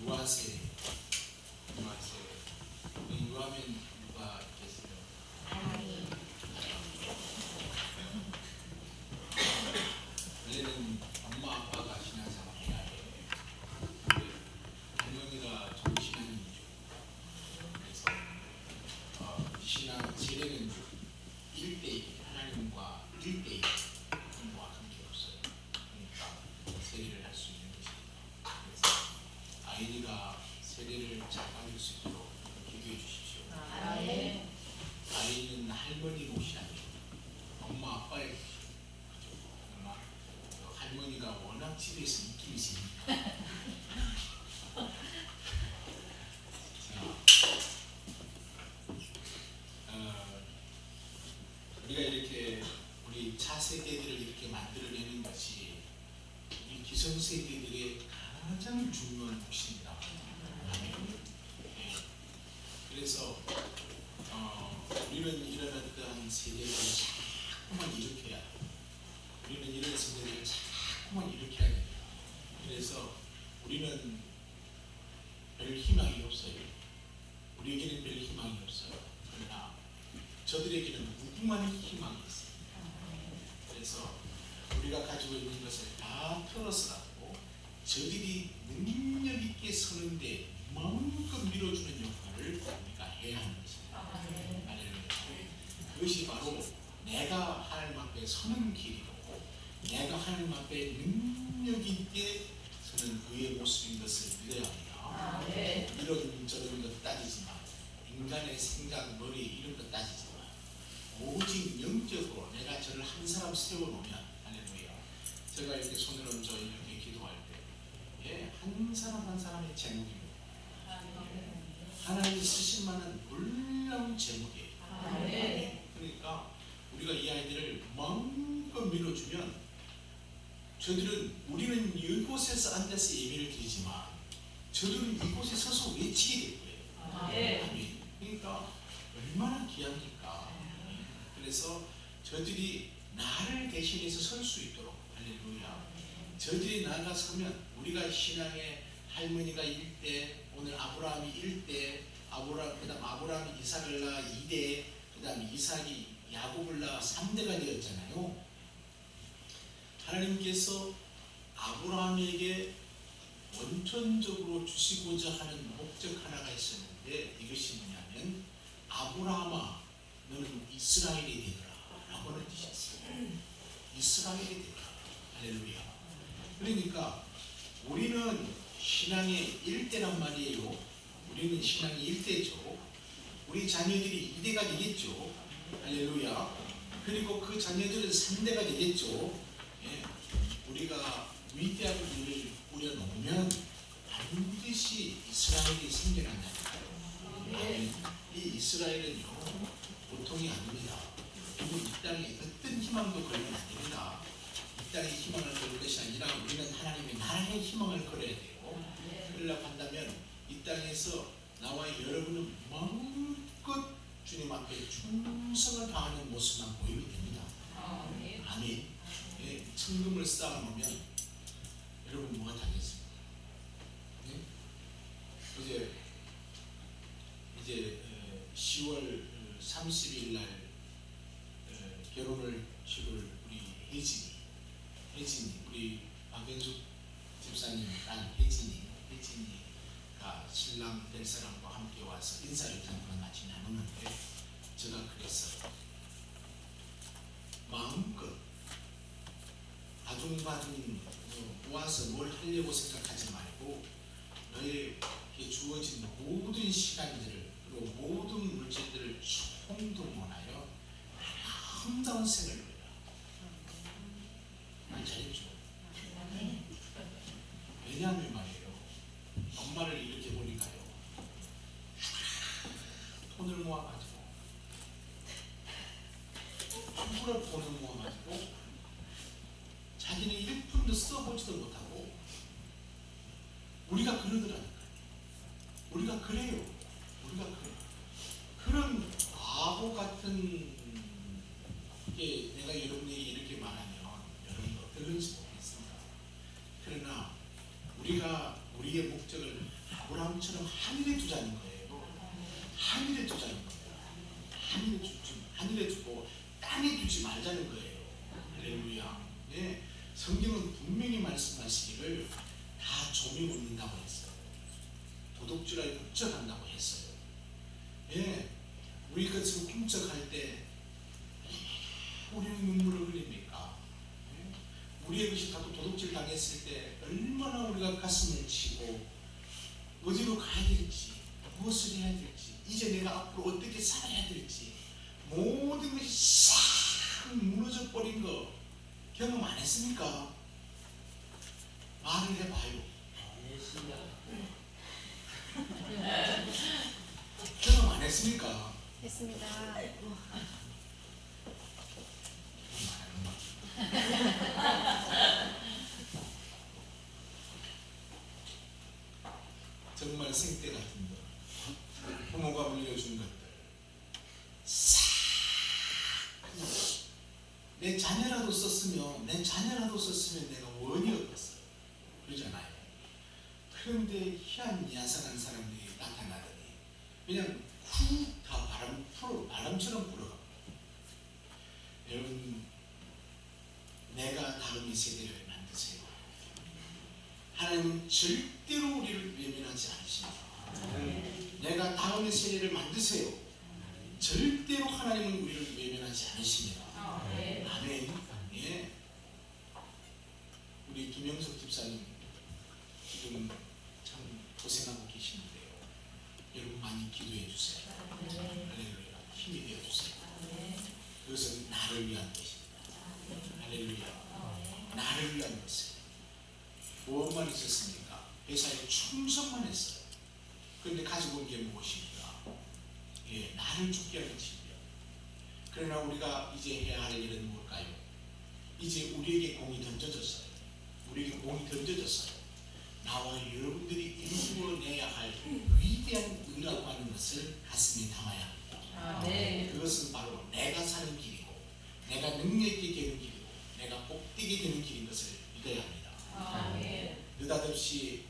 유아세 우리 유아면 누가 있겠어요? 원래는 엄마 아빠가 신앙생활 해야 돼. 근데 할머니가 좀 신앙이죠. 그래서 신앙 세례는 1대1 하나님과 1대1 부모와 관계없어요. 그러니까 세례를 할 수 있는 것입니다. 그래서 아이가 세례를 잘 받을 수 있도록 기도해 주십시오. 아멘. 아이는 할머니 옷이 아니에요. 엄마 아빠의 옷이에요. 그러나 할머니가 워낙 집에서 인기 있으니까. 우리가 이렇게 우리 차세대들을 이렇게 만들어내는 것이 우리 기성세대들의 가장 중요한 몫입니다. 네. 그래서 우리는 이런 어떤 세대를 자꾸만 일으켜야 돼. 우리는 이런 세대를 자꾸만 일으켜야 됩니다. 그래서 우리는 별 희망이 없어요. 우리에게는 별 희망이 없어요. 그러나 저들에게는 무궁한 희망이 있어요. 그래서 우리가 가지고 있는 것을 다 털어서라고 저들이 능력 있게 서는데 마음껏 밀어주는 역할을 우리가 해야 하는 것입니다. 그것이 바로 내가 하나님 앞에 서는 길이고 내가 하나님 앞에 능력 있게 서는 그의 모습인 것을 믿어야 합니다. 이런 저런 것 따지지만 인간의 생각, 머리 이런 것 따지지만 오직 영적으로 내가 저를 한 사람 세워놓으면 할렐루야. 제가 이렇게 손을 얹어 이렇게 기도할 때 한 사람 한 사람의 제목입니다. 하나님이 쓰실 만한 물론 놀라운 제목이에요. 아멘. 그러니까 우리가 이 아이들을 마음껏 밀어주면 우리는 이곳에서 앉아서 예배를 드리지만 저들은 이곳에 서서 외치게 될 거예요. 아멘. 아멘. 그러니까 얼마나 귀합니까? 그래서 저들이 나를 대신해서 설 수 있도록, 할렐루야. 저들이 나가서면 우리가 신앙의 할머니가 1대, 오늘 아브라함이 1대, 그다음 아브라함이 이삭을 낳아 2대, 그다음 이삭이 야곱을 낳아 3대가 되었잖아요. 하나님께서 아브라함에게 원천적으로 주시고자 하는 목적 하나가 있었는데, 이것이 뭐냐면 아브라함아 너는 이스라엘이 되더라 라고는 뜻이었어요. 이스라엘이 되더라. 할렐루야. 그러니까 우리는 신앙의 1대란 말이에요. 우리는 신앙의 1대죠. 우리 자녀들이 2대가 되겠죠. 할렐루야. 그리고 그 자녀들은 3대가 되겠죠. 예. 우리가 위대한 일을 꾸려놓으면 반드시 이스라엘이 생겨난다니까요. 이 이스라엘은요 보통이 아닙니다. 그리고 이 땅에 어떤 희망도 걸면 안 됩니다. 이 땅에 희망을 걸 것이 아니라 우리는 하나님의 나라의 희망을 걸어야 돼요. 그러려고 한다면 이 땅에서 나와 여러분은 마음껏 주님 앞에 충성을 다하는 모습만 보이면 됩니다. 아멘. 예, 천금을 쌓아놓으면 여러분 뭐가 다겠습니까? 네? 이제 10월 30일 날 결혼을 치를 우리 혜진이 우리 박연숙 집사님 딸 혜진이가 신랑 될 사람과 함께 와서 인사유탄과 같이 나누는데 제가 그랬어요. 마음껏 아둥바둥 모아서 뭘 하려고 생각하지 말고 너에게 주어진 모든 시간들을 그리고 모든 물질들을 총동원하여 아름다운 생을 누려라. 말 잘했죠? 왜냐하면 말이에요. 엄마를 이렇게 보니까요. 돈을 모아가지고 돈을 모아가지고 자기는 1푼도 써보지도 못하고 우리가 그러더라니까요. 우리가 그래요. 그런 바보 같은 게 내가 여러분에게 이렇게 말하면 여러분도 어떨지 모르겠습니다. 그러나 우리가 우리의 목적을 아브라함처럼 하늘에 두자는 거예요. 하늘에 두자는 거예요. 하늘에 두고 땅에 두지 말자는 거예요. 할렐루야. 네. 성경은 분명히 말씀하시기를 다 종이 묻는다고 했어요. 도둑질하여 훔쳐간다고 했어요. 예, 우리 것을 훔쳐갈 때 우리는 눈물을 흘립니까? 예? 우리의 것이 다 도둑질 당했을 때 얼마나 우리가 가슴을 치고 어디로 가야 될지, 무엇을 해야 될지, 이제 내가 앞으로 어떻게 살아야 될지 모든 것이 싹 무너져 버린 거 경험 안 했습니까? 말을 해봐요. 경험 안 했습니까? 했습니다. 정말 생떼 같은 거, 부모가 물려준 것들 싹 내 자녀라도 썼으면 내가 원이 없겠어요. 그러잖아요. 그런데 희한 야상한 사람들이 나타나더니 그냥 훅 다 바람처럼 불어갑니다. 여러분, 내가 다음 이 세대를 만드세요. 하나님은 절대로 우리를 외면하지 않으십니다. 내가 다음 이 세대를 만드세요. 절대로 하나님은 우리를 외면하지 않으십니다. 아멘. 예. 우리 김영석 집사님 지금 참 고생하고 계시는데요. 여러분 많이 기도해 주세요. 할렐루야. 힘이 되어 주세요. 그것은 나를 위한 것입니다. 할렐루야. 나를 위한 것이에요. 무엇만 있었습니까? 회사에 충성만 했어요. 그런데 가지고 온 게 무엇입니까? 예, 나를 죽게 하는 집이요. 그러나 우리가 이제 해야 할 일은 뭘까요? 이제 우리에게 공이 던져졌어요. 우리에게 공이 던져졌어요. 나와 여러분들이 이루어내야 할 위대한 의라고 하는 것을 가슴에 담아야 합니다. 그것은 바로 내가 사는 길이고, 내가 능력 있게 되는 길이고, 내가 복되게 되는 길인 것을 믿어야 합니다. 느닷없이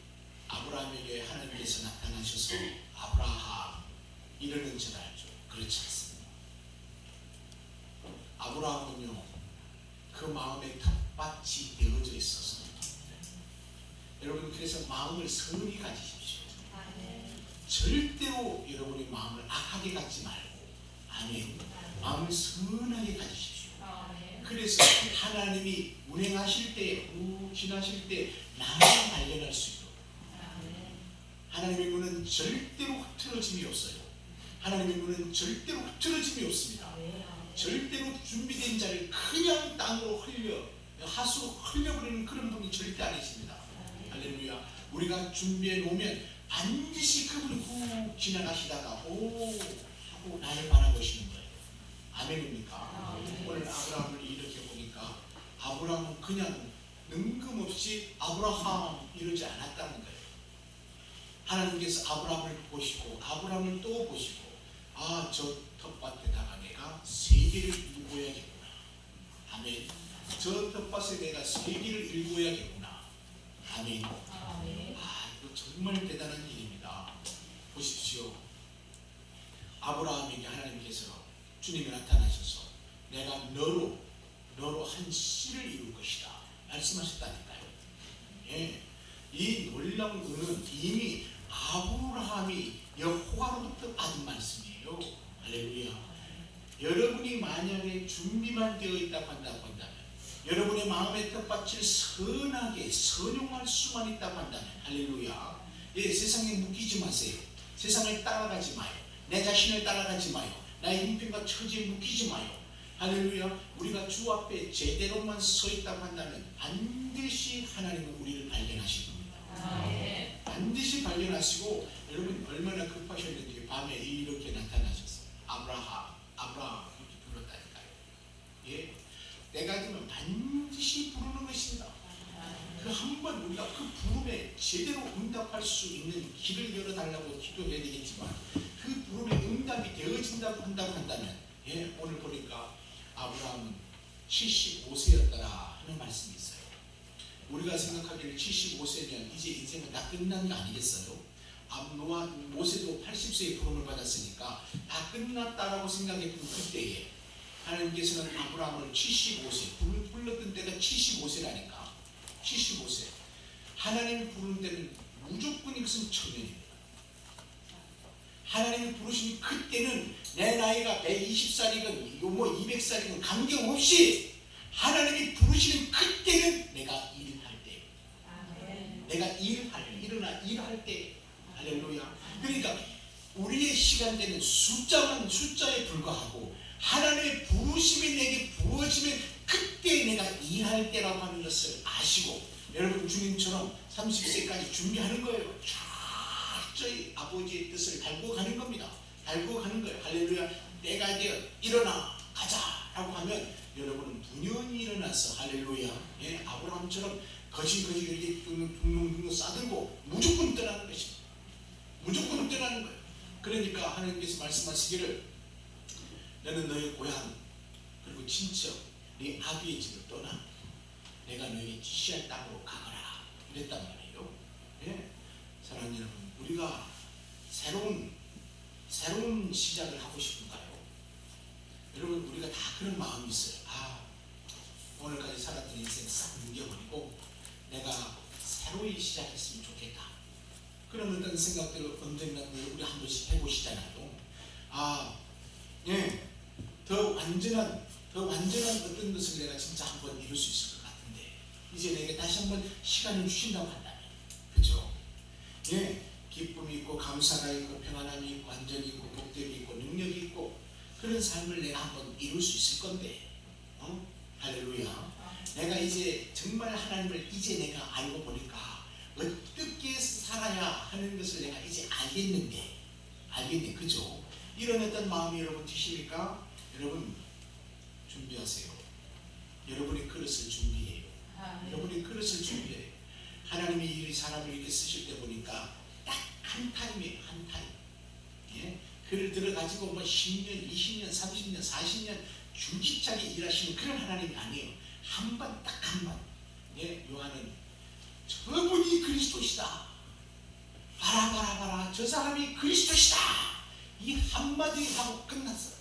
아브라함에게 하나님께서 나타나셔서 아브라함 이러는 줄 알죠. 그렇지 않습니다. 아브라함은요, 그 마음에 텃밭이 되어져 있어서, 여러분, 그래서 마음을 선히 가지십시오. 절대로 여러분의 마음을 악하게 갖지 말고, 아멘, 마음을 선하게 가지십시오. 그래서 하나님이 운행하실 때, 지나실 때 나를 발견할 수 있도록, 하나님의 문은 절대로 흐트러짐이 없어요. 하나님의 문은 절대로 흐트러짐이 없습니다. 절대로 준비된 자를 그냥 땅으로 흘려, 하수로 흘려버리는 그런 분이 절대 아니십니다. 할렐루야. 우리가 준비해 놓으면 반드시 그분이 훅 지나가시다가 오 하고 나를 바라보시는 거예요. 아멘입니까? 오늘 아브라함을 이렇게 보니까 아브라함은 그냥 능금없이 아브라함 이러지 않았다는 거예요. 하나님께서 아브라함을 보시고 아브라함을 또 보시고, 아, 저 텃밭에다가 내가 세계를 일구어야겠구나. 아멘. 저 텃밭에 내가 세계를 일구어야겠구나. 아멘. 아, 이거 정말 대단한 일입니다. 보십시오. 아브라함에게 하나님께서 주님이 나타나셔서 내가 너로 한 씨를 이룰 것이다 말씀하셨다니까요. 예, 이 놀라운 은은 이미 아브라함이 여호와로부터 받은 말씀이에요. 할렐루야. 여러분이 만약에 준비만 되어 있다고 한다면, 여러분의 마음의 텃밭을 선하게 선용할 수만 있다고 한다면, 할렐루야. 예, 세상에 묶이지 마세요. 세상을 따라가지 마요. 내 자신을 따라가지 마요. 나의 형편과 처지에 묶이지 마요. 할렐루야. 우리가 주 앞에 제대로만 서 있다고 한다면 반드시 하나님은 우리를 발견하실 겁니다. 반드시 발견하시고, 여러분 얼마나 급하셨는지 밤에 이렇게 나타나셨어요. 아브라함 이렇게 불렀다니까요. 예, 때가 되면 반드시 부르는 것입니다. 그 한 번 우리가 그 부름에 제대로 응답할 수 있는 길을 열어달라고 기도해야 되겠지만, 그 부름에 응답이 되어진다고 한다면, 예, 오늘 보니까 아브라함은 75세였더라 하는 말씀이 있어요. 우리가 생각하기를 75세면 이제 인생은 다 끝난 게 아니겠어요? 노아, 모세도 80세에 부름을 받았으니까 다 끝났다라고 생각했던 그때에 하나님께서는 아브라함을 75세, 불렀던 때가 75세라니까. 75세. 하나님이 부르는 때는 무조건 이것은 천년입니다. 하나님이 부르시니 그때는 내 나이가 120살이건 200살이건 관계없이 하나님이 부르시는 그때는 내가 일할 때, 내가 일할 때, 할렐루야. 그러니까 우리의 시간대는 숫자에 불과하고, 하나님의 부르심이 내게 부어지면 그때 내가 일할 때라고 하는 것을 아시고, 여러분 주님처럼 30세까지 준비하는 거예요. 철저히 아버지의 뜻을 달고 가는 겁니다. 달고 가는 거예요. 할렐루야. 때가 되어 일어나 가자 라고 하면 여러분은 분연히 일어나서, 할렐루야, 예, 아브라함처럼 거짓거짓 이렇게 둥둥둥둥 싸들고 무조건 떠나는 것입니다. 무조건 떠나는 거예요. 그러니까 하나님께서 말씀하시기를 너는 너의 고향 그리고 친척 네 아비의 집을 떠나 내가 너에게 지시할 땅으로 가거라 이랬단 말이에요. 예, 사랑하는 여러분, 우리가 새로운 시작을 하고 싶은가요? 여러분, 우리가 다 그런 마음이 있어요. 아, 오늘까지 살았던 인생 싹 넘겨버리고 내가 새로이 시작했으면 좋겠다. 그런 어떤 생각들을 언젠가 우리 한 번씩 해보시잖아요. 아, 예, 더 완전한 어떤 것을 내가 진짜 한번 이룰 수 있을 것 같은데, 이제 내게 다시 한번 시간을 주신다고 한다면, 그죠? 예, 기쁨이 있고 감사가 있고 평안함이 있고 안전이 있고 복됨이 있고 능력이 있고 그런 삶을 내가 한번 이룰 수 있을 건데, 할렐루야. 내가 이제 정말 하나님을 이제 내가 알고 보니까 어떻게 살아야 하는 것을 내가 이제 알겠네, 그죠? 이런 어떤 마음이 여러분 드십니까? 여러분 준비하세요. 여러분의 그릇을 준비해요. 여러분의 그릇을 준비해요. 하나님이 이 사람을 이렇게 쓰실 때 보니까 딱 한 타임이에요. 한 타임. 예? 그를 들어가지고 뭐 10년, 20년, 30년, 40년 줄기차게 일하시는 그런 하나님이 아니에요. 한 번, 딱 한 번. 예? 요한은 저분이 그리스도시다. 봐라 저 사람이 그리스도시다. 이 한마디 하고 끝났어요.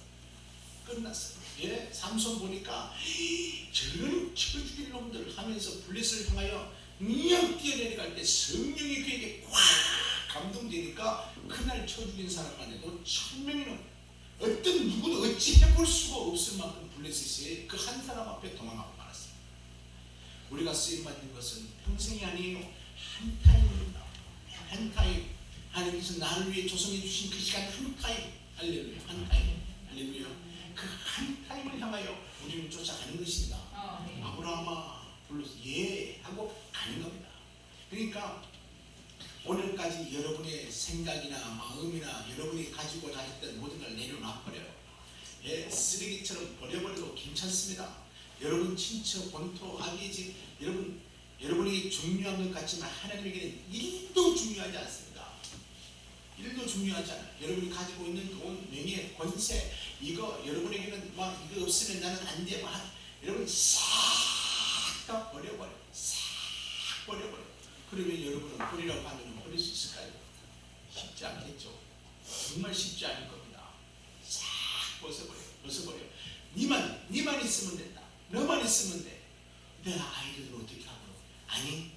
예? 삼손 보니까 저런 쳐 죽일 놈들 하면서 블레셋을 향하여 그냥 뛰어내려갈 때 성령이 그에게 꽉 감동되니까 그날 쳐 죽인 사람만 해도 1000명이나 어떤 누구도 어찌 해볼 수가 없을 만큼 블레셋이 그 한 사람 앞에 도망하고 말았습니다. 우리가 쓰임받는 것은 평생이 아니에요. 한 타임입니다. 한 타임. 하나님께서 나를 위해 조성해 주신 그 시간 한 타임. 할렐루야. 한 타임. 할렐루야. 그 한 타임을 향하여 우리는 쫓아가는 것입니다. 아브라함아 불러서 예 하고 가는 겁니다. 그러니까 오늘까지 여러분의 생각이나 마음이나 여러분이 가지고 다녔던 모든 걸 내려놔버려요. 예, 쓰레기처럼 버려버려도 괜찮습니다. 여러분 친척, 본토, 아기 집 여러분이 중요한 것 같지만 하나님에게는 1도 중요하지 않습니다. 1도 중요하지 않아요. 여러분이 가지고 있는 돈, 명예, 권세 이거 여러분에게는 막 이거 없으면 나는 안 돼. 여러분 싹 다 버려버려. 싹 버려버려. 그러면 여러분은 버리라고 하면 버릴 수 있을까요? 쉽지 않겠죠. 정말 쉽지 않을 겁니다. 싹 벗어버려. 니만 있으면 된다. 너만 있으면 돼. 내 아이들은 어떻게 하고? 아니,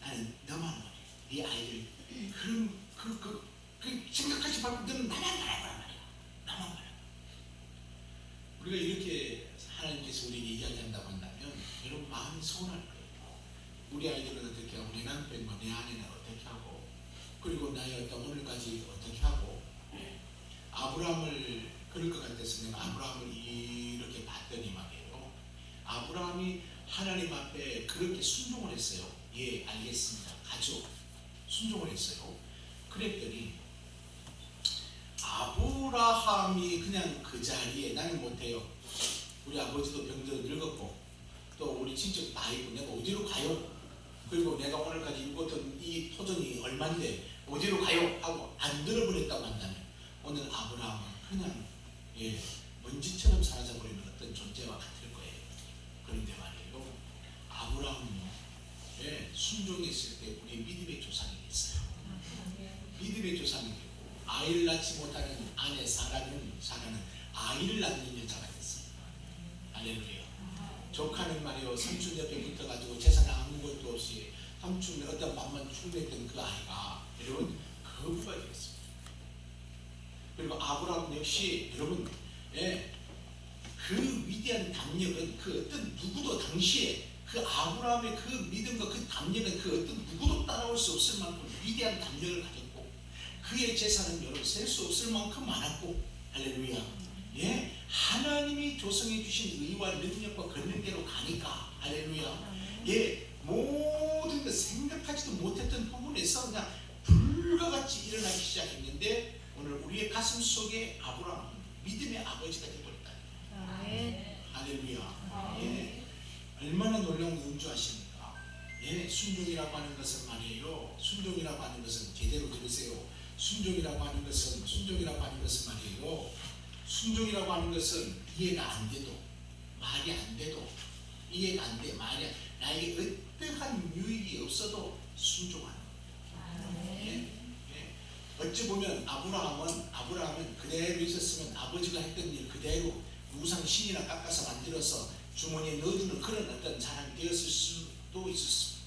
나는 너만 말이야. 네 아이들 그런 생각하지 말고 너는 나만 말이야. 나만 말이야. 우리가 이렇게 하나님께서 우리에게 이야기한다고 한다면 여러분 마음이 서운할 거예요. 우리 아이들은 어떻게 하고, 내 남편과 내 아내는 어떻게 하고, 그리고 나의 어떤 오늘까지 어떻게 하고. 아브라함을 그럴 것 같아서 내가 아브라함을 이렇게 봤더니 말이에요. 아브라함이 하나님 앞에 그렇게 순종을 했어요. 예, 알겠습니다. 가죠. 순종을 했어요. 그랬더니 아브라함이 그냥 그 자리에 나는 못해요. 우리 아버지도 병들어 늙었고 또 우리 친척 다 있고 내가 어디로 가요? 그리고 내가 오늘까지 읽었던 이 토전이 얼만데 어디로 가요? 하고 안 들어버렸다고 한다면 오늘 아브라함은 그냥 먼지처럼 사라져버리는 어떤 존재와 같을 거예요. 그런데 말이에요. 아브라함은 순종했을 때 우리 믿음의 조상이 됐어요. 믿음의 조상이 되고 아이를 낳지 못하는 아내 사라는 아이를 낳는 여자가 됐습니다. 할렐루야. 조카는 말이요 삼촌 옆에 붙어가지고 재산 아무것도 없이 삼촌 어떤 밤만 충분했던 그 아이가 여러분 거부가 되었습니다. 그리고 아브라함 역시 여러분 그 위대한 담력은 그 어떤 누구도 당시에 그 아브라함의 그 믿음과 그 담력은 그 어떤 누구도 따라올 수 없을 만큼 위대한 담력을 가졌고 그의 재산은 여러분 셀 수 없을 만큼 많았고 할렐루야. 하나님이 조성해 주신 의와 능력과 권능대로 가니까 할렐루야. 모든 것 생각하지도 못했던 부분에서 그냥 불과 같이 일어나기 시작했는데 오늘 우리의 가슴 속에 아브라함은 믿음의 아버지가 되어버렸다. 할렐루야. 얼마나 놀라운 은주하십니까? 순종이라고 하는 것은 말이에요. 순종이라고 하는 것은 제대로 들으세요. 순종이라고 하는 것은 말이에요. 순종이라고 하는 것은 이해가 안 돼도 말이 안 돼도 이해가 안 돼 말이 나에게 어떠한 유익이 없어도 순종하는 거예요. 어찌 보면 아브라함은 그대로 있었으면 아버지가 했던 일 그대로 우상 신이나 깎아서 만들어서 주머니에 넣어주는 그런 어떤 사람이 되었을 수도 있었습니다.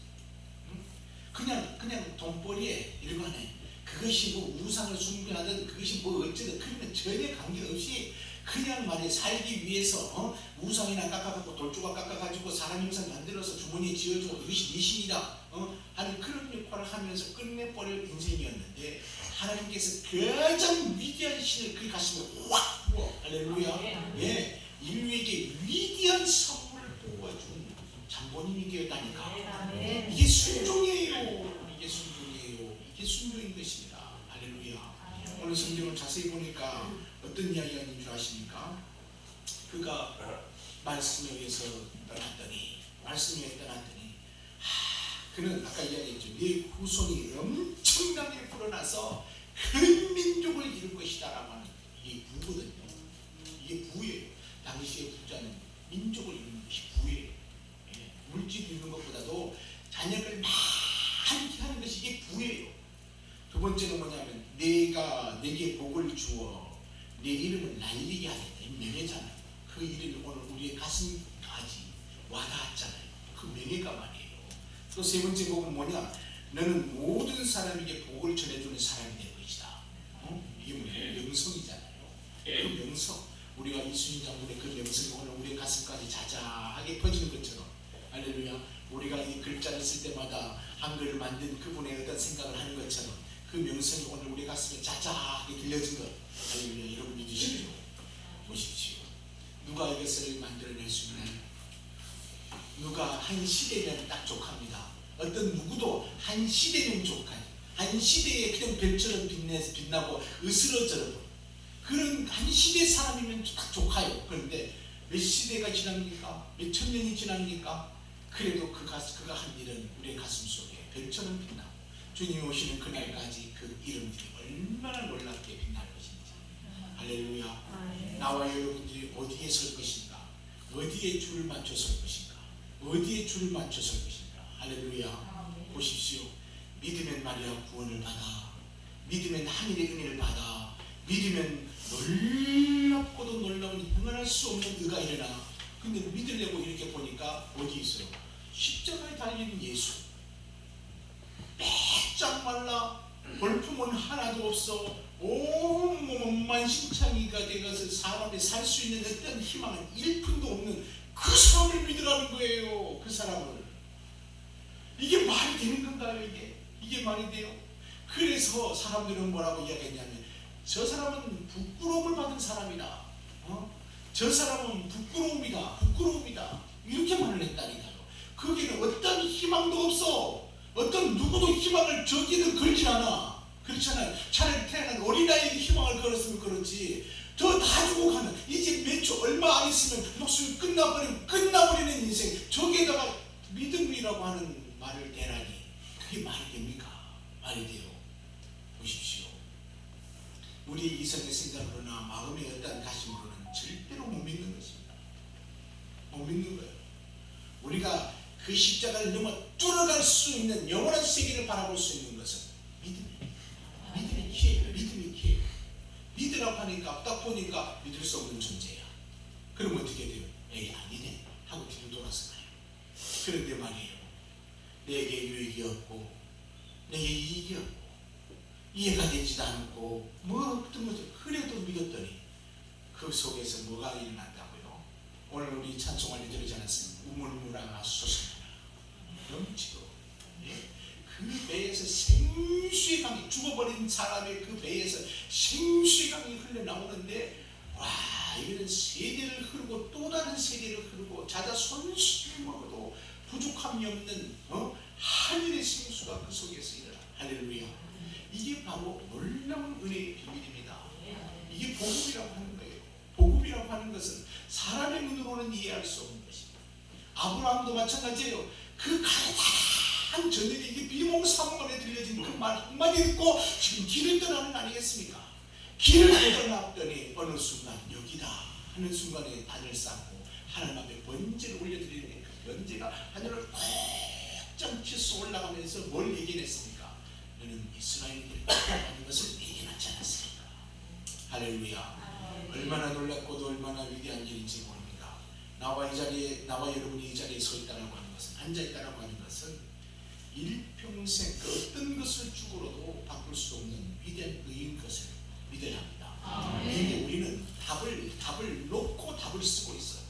그냥 돈벌이에 일관해. 그것이 뭐 우상을 숭배하든 그것이 뭐 어쩌든 그러면 전혀 관계없이 그냥 말이야 살기 위해서 우상이나 깎아갖고 돌조각 깎아가지고 사람 형상 만들어서 주머니에 지어주고 이것이 네 신이다 하는 그런 역할을 하면서 끝내버릴 인생이었는데 하나님께서 가장 위대한 신을 그 가슴에 확 부어 할렐루야. 인류에게 위대한 선물을 보아준 장본인이 되었다니까. 이게 순종이에요. 이게 순종인 것입니다. 할렐루야. 오늘 오늘 성경을 자세히 보니까 어떤 이야기가 있는 줄 아십니까? 그가 말씀에 의해서 떠났더니 그는 아까 이야기했죠. 네 후손이 엄청나게 불어나서 큰 민족을 이룰 것이다 라고 하는 이게 부거든요. 이게 부예요. 당시의 부자는 민족을 이루는 것이 부예요. 예, 물질 이루는 것보다도 자녀를 많게 하는 것이 이게 부예요. 두 번째는 뭐냐면 내가 내게 복을 주어 내 이름을 날리게 하겠다. 이 명예잖아요. 그 이름이 오늘 우리의 가슴까지 와닿았잖아요. 그 명예가 말이에요. 또 세 번째 복은 뭐냐? 너는 모든 사람에게 복을 전해주는 사람이 될 것이다. 이게 뭐예요? 명성이잖아요. 그 명성, 우리가 이순신 장군의 그 명성이 오늘 우리의 가슴까지 자자하게 퍼지는 것처럼, 할렐루야, 우리가 이 글자를 쓸 때마다 한글을 만든 그분의 어떤 생각을 하는 것처럼 그 명성이 오늘 우리 가슴에 자자하게 들려진 것, 할렐루야, 여러분 믿으시죠? 보십시오. 누가 이것을 만들어낼 수 있나요? 누가 한 시대면 딱 족합니다. 어떤 누구도 한 시대면 족하요. 한 시대에 그냥 별처럼 빛나고 으스러져 그런 한 시대 사람이면 딱 족하요. 그런데 몇 시대가 지납니까? 몇 천 년이 지납니까? 그래도 그가 한 일은 우리의 가슴 속에 별처럼 빛나고 주님이 오시는 그날까지 그 이름들이 얼마나 놀랍게 빛날 것인지. 할렐루야. 나와 여러분들이 어디에 설 것인가? 어디에 줄을 맞춰 설 것인가? 어디에 줄을 맞춰 설 것인가? 할렐루야. 보십시오. 믿으면 말이야 구원을 받아. 믿으면 하늘의 은혜를 받아. 믿으면 놀랍고도 놀라운 행할 수 없는 의가 일어나. 근데 믿으려고 이렇게 보니까 어디 있어요? 십자가에 달린 예수. 빼짝 말라. 볼품은 하나도 없어. 온몸은 만신창이가 되어서 사람이 살 수 있는 어떤 희망은 1푼도 없는 그 사람을 믿으라는 거예요. 그 사람을. 이게 말이 되는 건가요? 이게 말이 돼요? 그래서 사람들은 뭐라고 이야기했냐면 저 사람은 부끄러움을 받은 사람이다. 저 사람은 부끄러움이다. 이렇게 말을 했다니까요. 거기는 어떤 희망도 없어. 어떤 누구도 희망을 저기는 걸지 않아. 그렇잖아요. 차라리 태어난 어린아이에게 희망을 걸었으면 그렇지. 저 다 죽고 가는 이제 몇 초 얼마 안 있으면 목숨이 끝나버리는 인생. 저기에다가 믿음이라고 하는 말을 대라니 그게 말이 됩니까? 말이 돼요. 보십시오. 우리의 이성의 생각으로나 마음의 어떠한 가심으로는 절대로 못 믿는 것입니다. 못 믿는 거예요. 우리가 그 십자가를 넘어 뚫어갈 수 있는 영원한 세계를 바라볼 수 있는 것은 믿음이 기회예요. 믿음이 기회예요. 믿으라고 하니까 딱 보니까 믿을 수 없는 존재야. 그럼 어떻게 돼요? 에이 아니네 하고 뒤로 돌아서 가요. 그런데 말이에요. 내게 유익이 없고 내게 이익이 없고 이해가 되지도 않고 뭐 어떤 거죠. 그래도 믿었더니 그 속에서 뭐가 일어난다고요? 오늘 우리 찬송할 때 들으지 않았습니까? 우물물하나 솟아나라 넘치고 그 배에서 생수의 강이 죽어버린 사람의 그 배에서 생수의 강이 흘러나오는데 와 이거는 세대를 흐르고 또 다른 세대를 흐르고 자자 손수를 먹어도 부족함이 없는 하늘의 생수가 그 속에서 일어나. 할렐루야. 이게 바로 놀라운 은혜의 비밀입니다. 이게 복음이라고 하는 거예요. 복음이라고 하는 것은 사람의 눈으로는 이해할 수 없는 것입니다. 아브라함도 마찬가지예요. 그 가장 저녁에 이게 비몽사몽간에 들려진 그 말 한마디 듣고 지금 길을 떠나는 거 아니겠습니까? 길을 떠났더니 어느 순간 여기다 하는 순간에 단을 쌓고 하나님 앞에 번제를 올려드리는 그 번제가 하늘을 꽉 치솟아 올라가면서 뭘 예견했습니까? 너는 이스라엘들이 하는 것을 예견하지 않았습니까? 할렐루야. 얼마나 놀랍고도 얼마나 위대한 일인지 모릅니다. 나와 여러분이 이 자리에 서 있다라고 하는 것은, 앉아 있다라고 하는 것은 일평생 그 어떤 것을 죽어도 바꿀 수 없는 위대한 의인 것을 믿어야 합니다. 그런데 우리는 답을 놓고 답을 쓰고 있어요.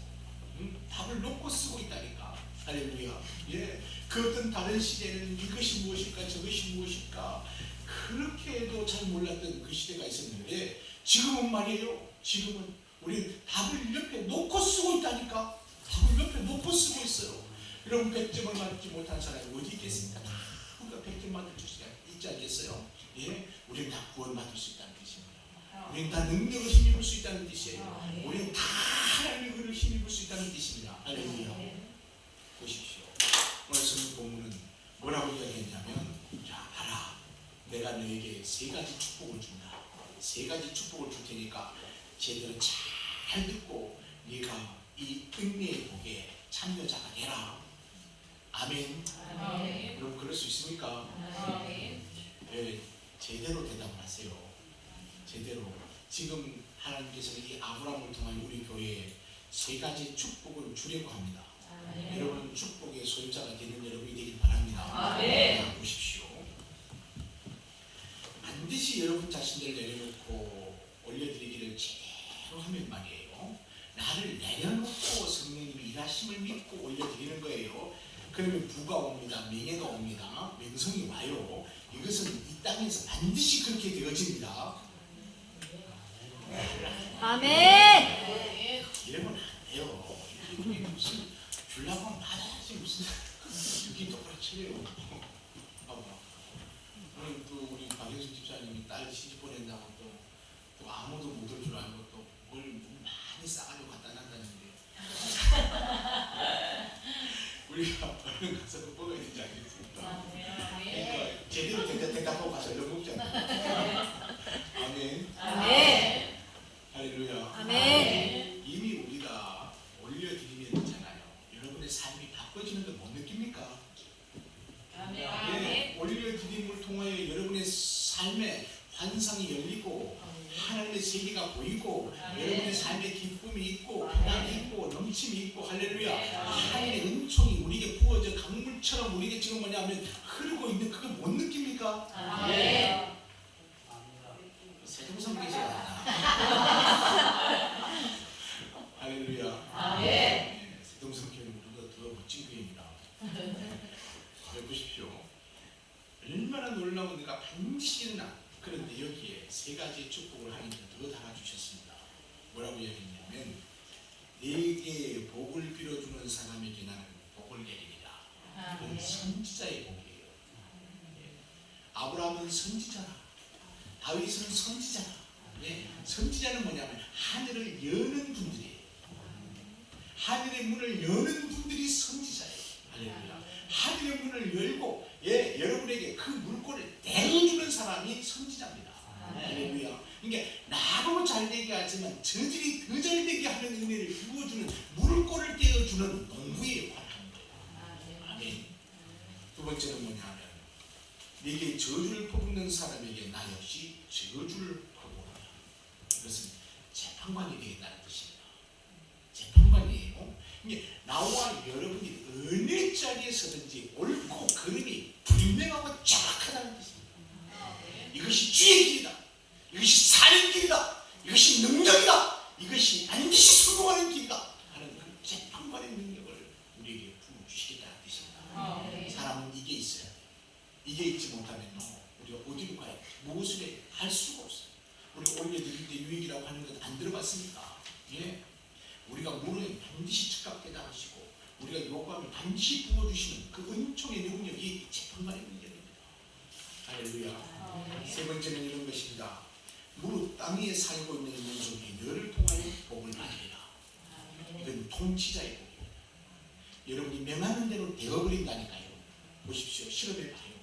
답을 놓고 쓰고 있다니까. 할렐루야. 예. 그 어떤 다른 시대는 이것이 무엇일까 저것이 무엇일까 그렇게도 잘 몰랐던 그 시대가 있었는데 지금은 말이에요. 지금은 우리 답을 옆에 놓고 쓰고 있다니까. 답을 옆에 놓고 쓰고 있어요. 여러분 100점을 맞지 못한 사람이 어디 있겠습니까? 다 우리가 100점 맞을 수 있지 않겠어요? 예, 우리는 다 구원 받을 수 있다는 뜻입니다. 우리는 다 능력을 힘입을 수 있다는 뜻이에요. 우리는 다 하나님의 은혜를 힘입을 수 있다는 뜻입니다. 할렐루야. 보십시오. 오늘 성경 본문은 뭐라고 이야기했냐면, 자, 봐라, 내가 너에게 세 가지 축복을 준다. 세 가지 축복을 줄 테니까 제대로 잘 듣고 네가 이 은혜의 복에 참여자가 되라. 아멘. 여러분 그럴 수 있습니까? 네, 제대로 대답을 하세요. 제대로. 지금 하나님께서는 이 아브라함을 통한 우리 교회에 세 가지 축복을 주려고 합니다. 여러분 축복의 소유자가 되는 여러분이 되길 바랍니다. 보십시오. 반드시 여러분 자신을 내려놓고 올려드리기를 제대로 하면 말이에요. 나를 내려놓고 성령님이 일하심을 믿고 올려드리는 거예요. 그러면 부가 옵니다. 명예가 옵니다. 명성이 와요. 이것은 이 땅에서 반드시 그렇게 되어집니다. 아멘. 이러면 안 돼요. 이게 무슨 주려고 하면 받아야지 무슨 여기 똑바로 치래요. 봐봐. 오늘 또 우리 박영수 집사님이 딸 시집 보낸다고 또 아무도 못 올 줄 알고 또 뭘 많이 싸가지고 갖다 놨다는데 우리가 얼른 가서 먹어야 되지 않겠습니까? 그러니까 제대로 대답하고 가서 얼른 먹잖아요. 아멘. 할렐루야. 아멘. 이미 우리가 올려드리면 되잖아요. 여러분의 삶이 바꿔지는 걸 못 느낍니까? 네, 올려드림을 통하여 여러분의 삶에 환상이 열리고 하나님의 세계가 보이고 여러분의 삶에 기쁨이 있고 평안이 있고 넘침이 있고 할렐루야. 하나님의 은총이 우리에게 부어져 강물처럼 우리에게 지금 뭐냐면 흐르고 있는 그걸 못 느낍니까? 세종성 계셔야 할렐루야. 네, 세종성 교회는 우리보다 더 멋진 교회입니다. 네, 보십시오. 얼마나 놀라운 내가 반드시 일어나. 그런데 여기에 세 가지 축복을 하나님께 더 달아주셨습니다. 뭐라고 얘기했냐면, 내게 복을 빌어주는 사람에게 나는 복을 내리리라. 그건 선지자의 복이에요. 아브라함은 선지자라. 다윗은 선지자라. 선지자는 뭐냐면 하늘을 여는 분들이에요. 하늘의 문을 여는 분들이 선지자예요. 할렐루야. 하늘의 문을 열고 여러분에게 그 물꼬를 내어주는 사람이 선지자입니다. 할렐루야. 그러니까 나로 잘되게 하지만 저들이 더 잘되게 하는 은혜를 부어주는 물꼬를 떼어주는 농부의 역할을 하는 거예요. 아멘. 두 번째는 뭐냐면, 내게 저주를 퍼붓는 사람에게 나 역시 저주를 퍼부어라. 이것은 재판관이 되겠다는 뜻입니다. 재판관이에요. 나와 여러분이 어느 자리에 서든지 옳고 그름이 분명하고 정확하다는 뜻입니다. 이것이 주의 길이다. 이것이 사는 길이다. 이것이 능력이다. 이것이 반드시 성공하는 길이다 하는 그 재판관의 능력을 우리에게 부어주시겠다는 뜻입니다. 사람은 이게 있어야 돼요. 이게 있지 못하면 우리가 어디로 가야 돼? 무엇을 할 수가 없어요. 우리가 올려드릴 때 유익이라고 하는 건 안 들어봤습니까? 우리가 물은 반드시 즉각되다 하시고 우리가 요구하면 반드시 부어주시는 그 은총의 능력이 재판관의 능력입니다. 할렐루야. 세 번째는 이런 것입니다. 무릇 땅 위에 살고 있는 민족이 너를 통하여 복을 받으리라. 이건 통치자의 복입니다. 여러분이 명하는 대로 되어버린다니까요. 보십시오. 실험해 봐요.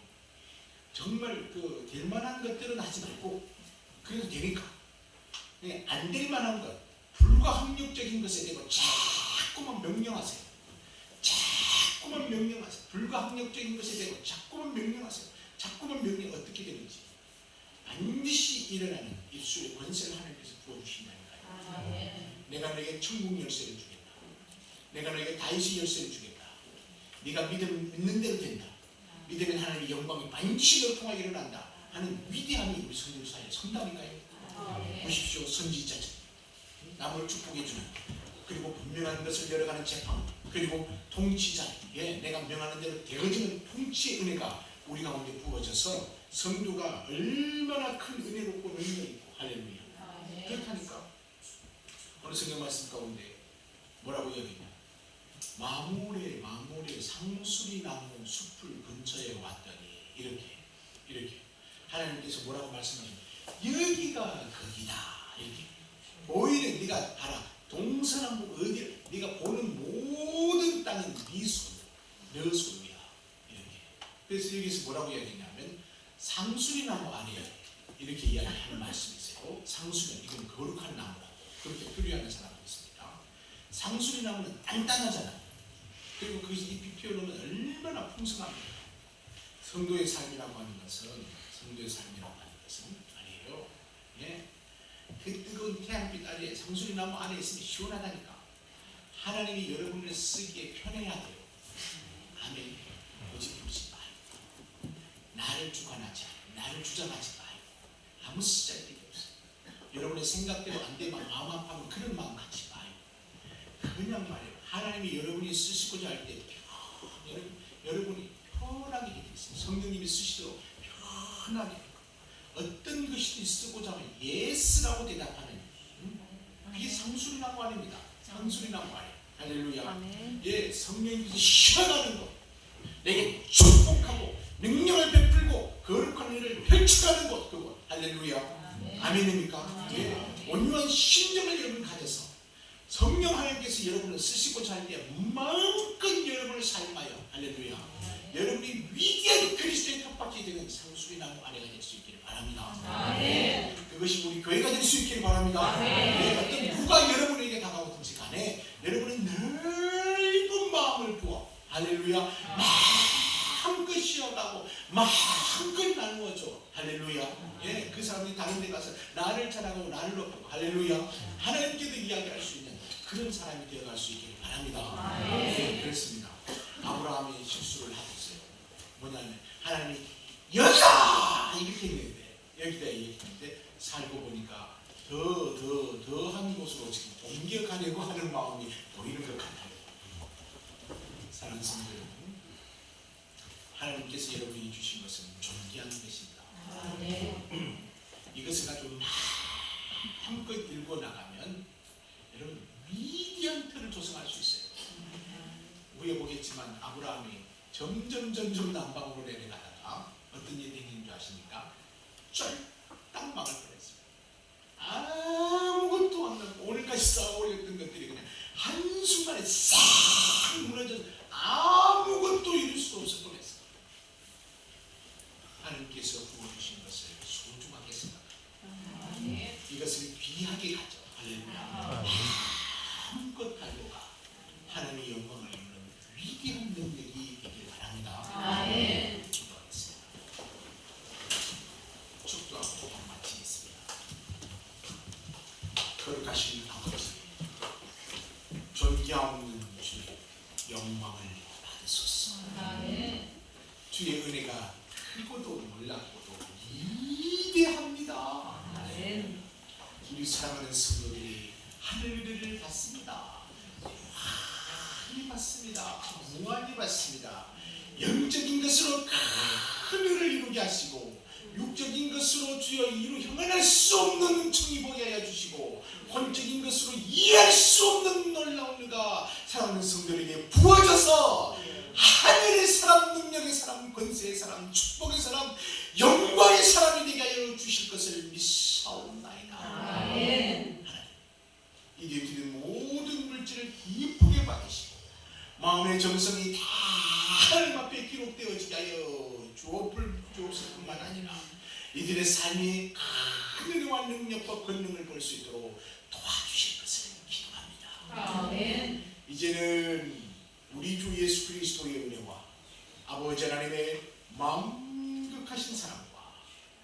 정말 될 만한 것들은 하지 말고 그래도 되니까 안 될 만한 것, 불가항력적인 것에 대고 자꾸만 명령하세요. 자꾸만 명령하세요. 불가항력적인 것에 대고 자꾸만 명령하세요. 자꾸만 명령. 어떻게 되는지 반드시 일어나는 입술의 권세를 하나님께서 부어주신다니까요. 내가 너에게 천국 열쇠를 주겠다. 내가 너에게 다윗의 열쇠를 주겠다. 네가 믿는 대로 된다. 믿으면 하나님의 영광이 반드시 너 통하여 일어난다 하는 위대함이 우리 성도 사이에 선다니까요. 보십시오. 선지자죠. 남을 축복해주는, 그리고 분명한 것을 열어가는 재판, 그리고 통치자, 내가 명하는 대로 되어지는 통치의 은혜가 우리 가운데 부어져서 성도가 얼마나 큰 은혜롭고 능력이 있고 할렐루야. 그렇다니까. 오늘 성경 말씀 가운데 뭐라고 얘기했냐? 마물의 상수리 나무 숲을 근처에 왔더니 이렇게 하나님께서 뭐라고 말씀하셨냐? 여기가 거기다. 이렇게 보이는 네가 봐라. 동서남북 어디 네가 보는 모든 땅은 네 소유, 너 소유야. 이렇게. 그래서 여기서 뭐라고 이야기했냐면 상수리 나무 아니에요. 이렇게 이야기하는 말씀이 있어요. 상수리 이건 거룩한 나무라고 그렇게 표류하는 사람이 있습니다. 상수리 나무는 단단하잖아요. 그리고 거기서 잎이 피어나면 얼마나 풍성합니까? 성도의 삶이라고 하는 것은 아니에요. 예? 그 뜨거운 태양빛 아래 상수리 나무 안에 있으면 시원하다니까. 하나님이 여러분을 쓰기에 편해야 돼요. 아멘. 고집부리지 말고 나를 주관하지 말고 나를 주장하지 말고 아무 쓰잘데기 없어요. 여러분의 생각대로 안 되면 마음 아파하면 그런 마음 갖지 마요. 그냥 말이에요. 하나님이 여러분이 쓰시고자 할 때 여러분이 편하게 되어 있습니다. 성령님이 쓰시도록 편하게 어떤 것이든 쓰고자 하면 예스라고 대답하는 그게 상수리나무 아닙니다. 상수리나무 아니에요. 할렐루야. 예, 성령님께서 시원하는 것, 내게 축복하고 능력을 베풀고 거룩한 일을 펼쳐가는 것, 그것. 할렐루야. 아멘입니까? 예, 온유한 심령을 여러분 가져서 성령 하나님께서 여러분을 쓰시고자 할 때 마음껏 여러분을 삶하여 할렐루야. 여러분이 위대한 그리스도의 텃밭이 되는 상수리나무 아내가 될 수 있기를 바랍니다. 그것이 우리 교회가 될 수 있기를 바랍니다. 어떤 누가 여러분에게 다가오든지 간에 여러분은 넓은 마음을 부어 할렐루야 마음껏 쉬어가고 마음껏 나누어줘. 할렐루야. 예, 그 사람이 다른 데 가서 나를 자랑하고 나를 높이고 할렐루야 하나님께도 이야기할 수 있는 그런 사람이 되어갈 수 있기를 바랍니다. 예, 그렇습니다. 아브라함이 실수를 하셨어요. 뭐냐면 하나님이 여기다 이렇게 했는데 여기다 이렇게 했는데 살고 보니까 더한 곳으로 지금 옮겨가려고 하는 마음이 보이는 것 같아요. 사랑하는 성도 여러분, 하나님께서 여러분이 주신 것은 존귀한 것입니다. 이것을 가지고 마음껏 들고 나가면 여러분 위대한 틀을 조성할 수 있어요. 위에 보겠지만 아브라함이 점점 남방으로 내려가다가 어떤 일이 생긴 줄 아십니까? 쫄딱 망할 뻔했어요. 아무것도 안 남고 오늘까지 쌓아올렸던 것들이 그냥 한순간에 싹 무너져서 아무것도 이룰 수 없을 뻔했어요. 하나님께서 부어주신 것을 소중하게 생각하고 이것을 귀하게 가져. 할렐루야. 마음껏 가지고 가. 하나님의 영광을 이루는 위대한 능력이 되길 바랍니다. 기도하겠습니다. 축도하고 마치겠습니다. 거룩하신 아버지, 존귀하옵는 주의 영광을 받으소서. 주의 은혜가 크고도 놀랍고도 위대합니다. 우리 사랑하는 성도들이 하늘을 받습니다. 많이 받습니다. 무한히 받습니다. 영적인 것으로 큰 일을 이루게 하시고 육적인 것으로 주여 이루 형언할 수 없는 충이 보게 하여 주시고 혼적인 것으로 이해할 수 없는 놀라운 은혜가 사랑하는 성도들에게 부어져서 하늘의 사람, 능력의 사람, 권세의 사람, 축복의 사람, 영광의 사람이 되게 하여 주실 것을 믿사옵나이다. 하나님, 이제 드린 모든 물질을 기쁘게 받으시고 마음의 정성이 다 하나님 앞에 기록되어지게 하여 주옵을 뿐만 아니라 이들의 삶이 큰 은혜와 능력과 권능을 볼 수 있도록 도와주실 것을 기도합니다. 이제는 우리 주 예수 그리스도의 은혜와 아버지 하나님의 만극하신 사랑과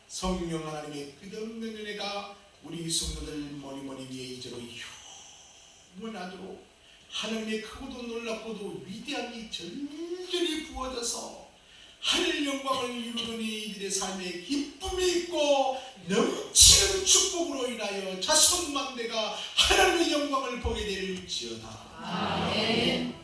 성령 하나님의 끝없는 은혜가 우리 성도들 머리 위에 이제로 영원하도록 하나님의 크고도 놀랍고도 위대한 이 절절히 부어져서 하늘 영광을 이루는 이들의 삶에 기쁨이 있고 넘치는 축복으로 인하여 자손만대가 하나님의 영광을 보게 될지어다. 아멘.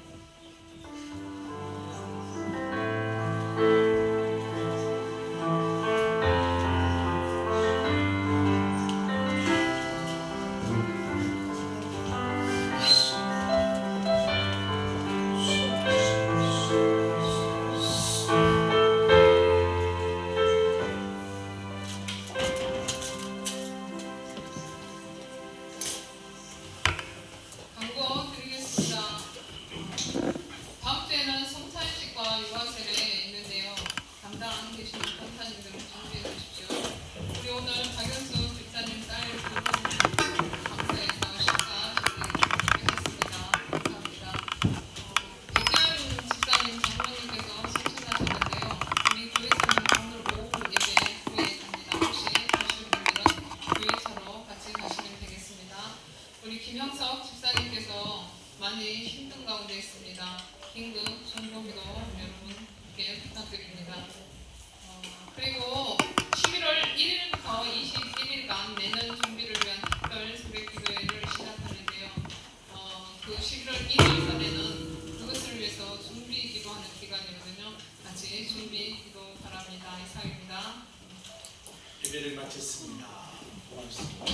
김형석 집사님께서 많이 힘든 가운데 있습니다. 긴급 전도기도 여러분께 부탁드립니다. 그리고 11월 1일부터 21일간 내년 준비를 위한 특별 새벽기도회를 시작하는데요. 그 11월 1일 전에는 그것을 위해서 준비 기도하는 기간이거든요. 같이 준비 기도 바랍니다. 이상입니다. 예배를 마쳤습니다. 고맙습니다.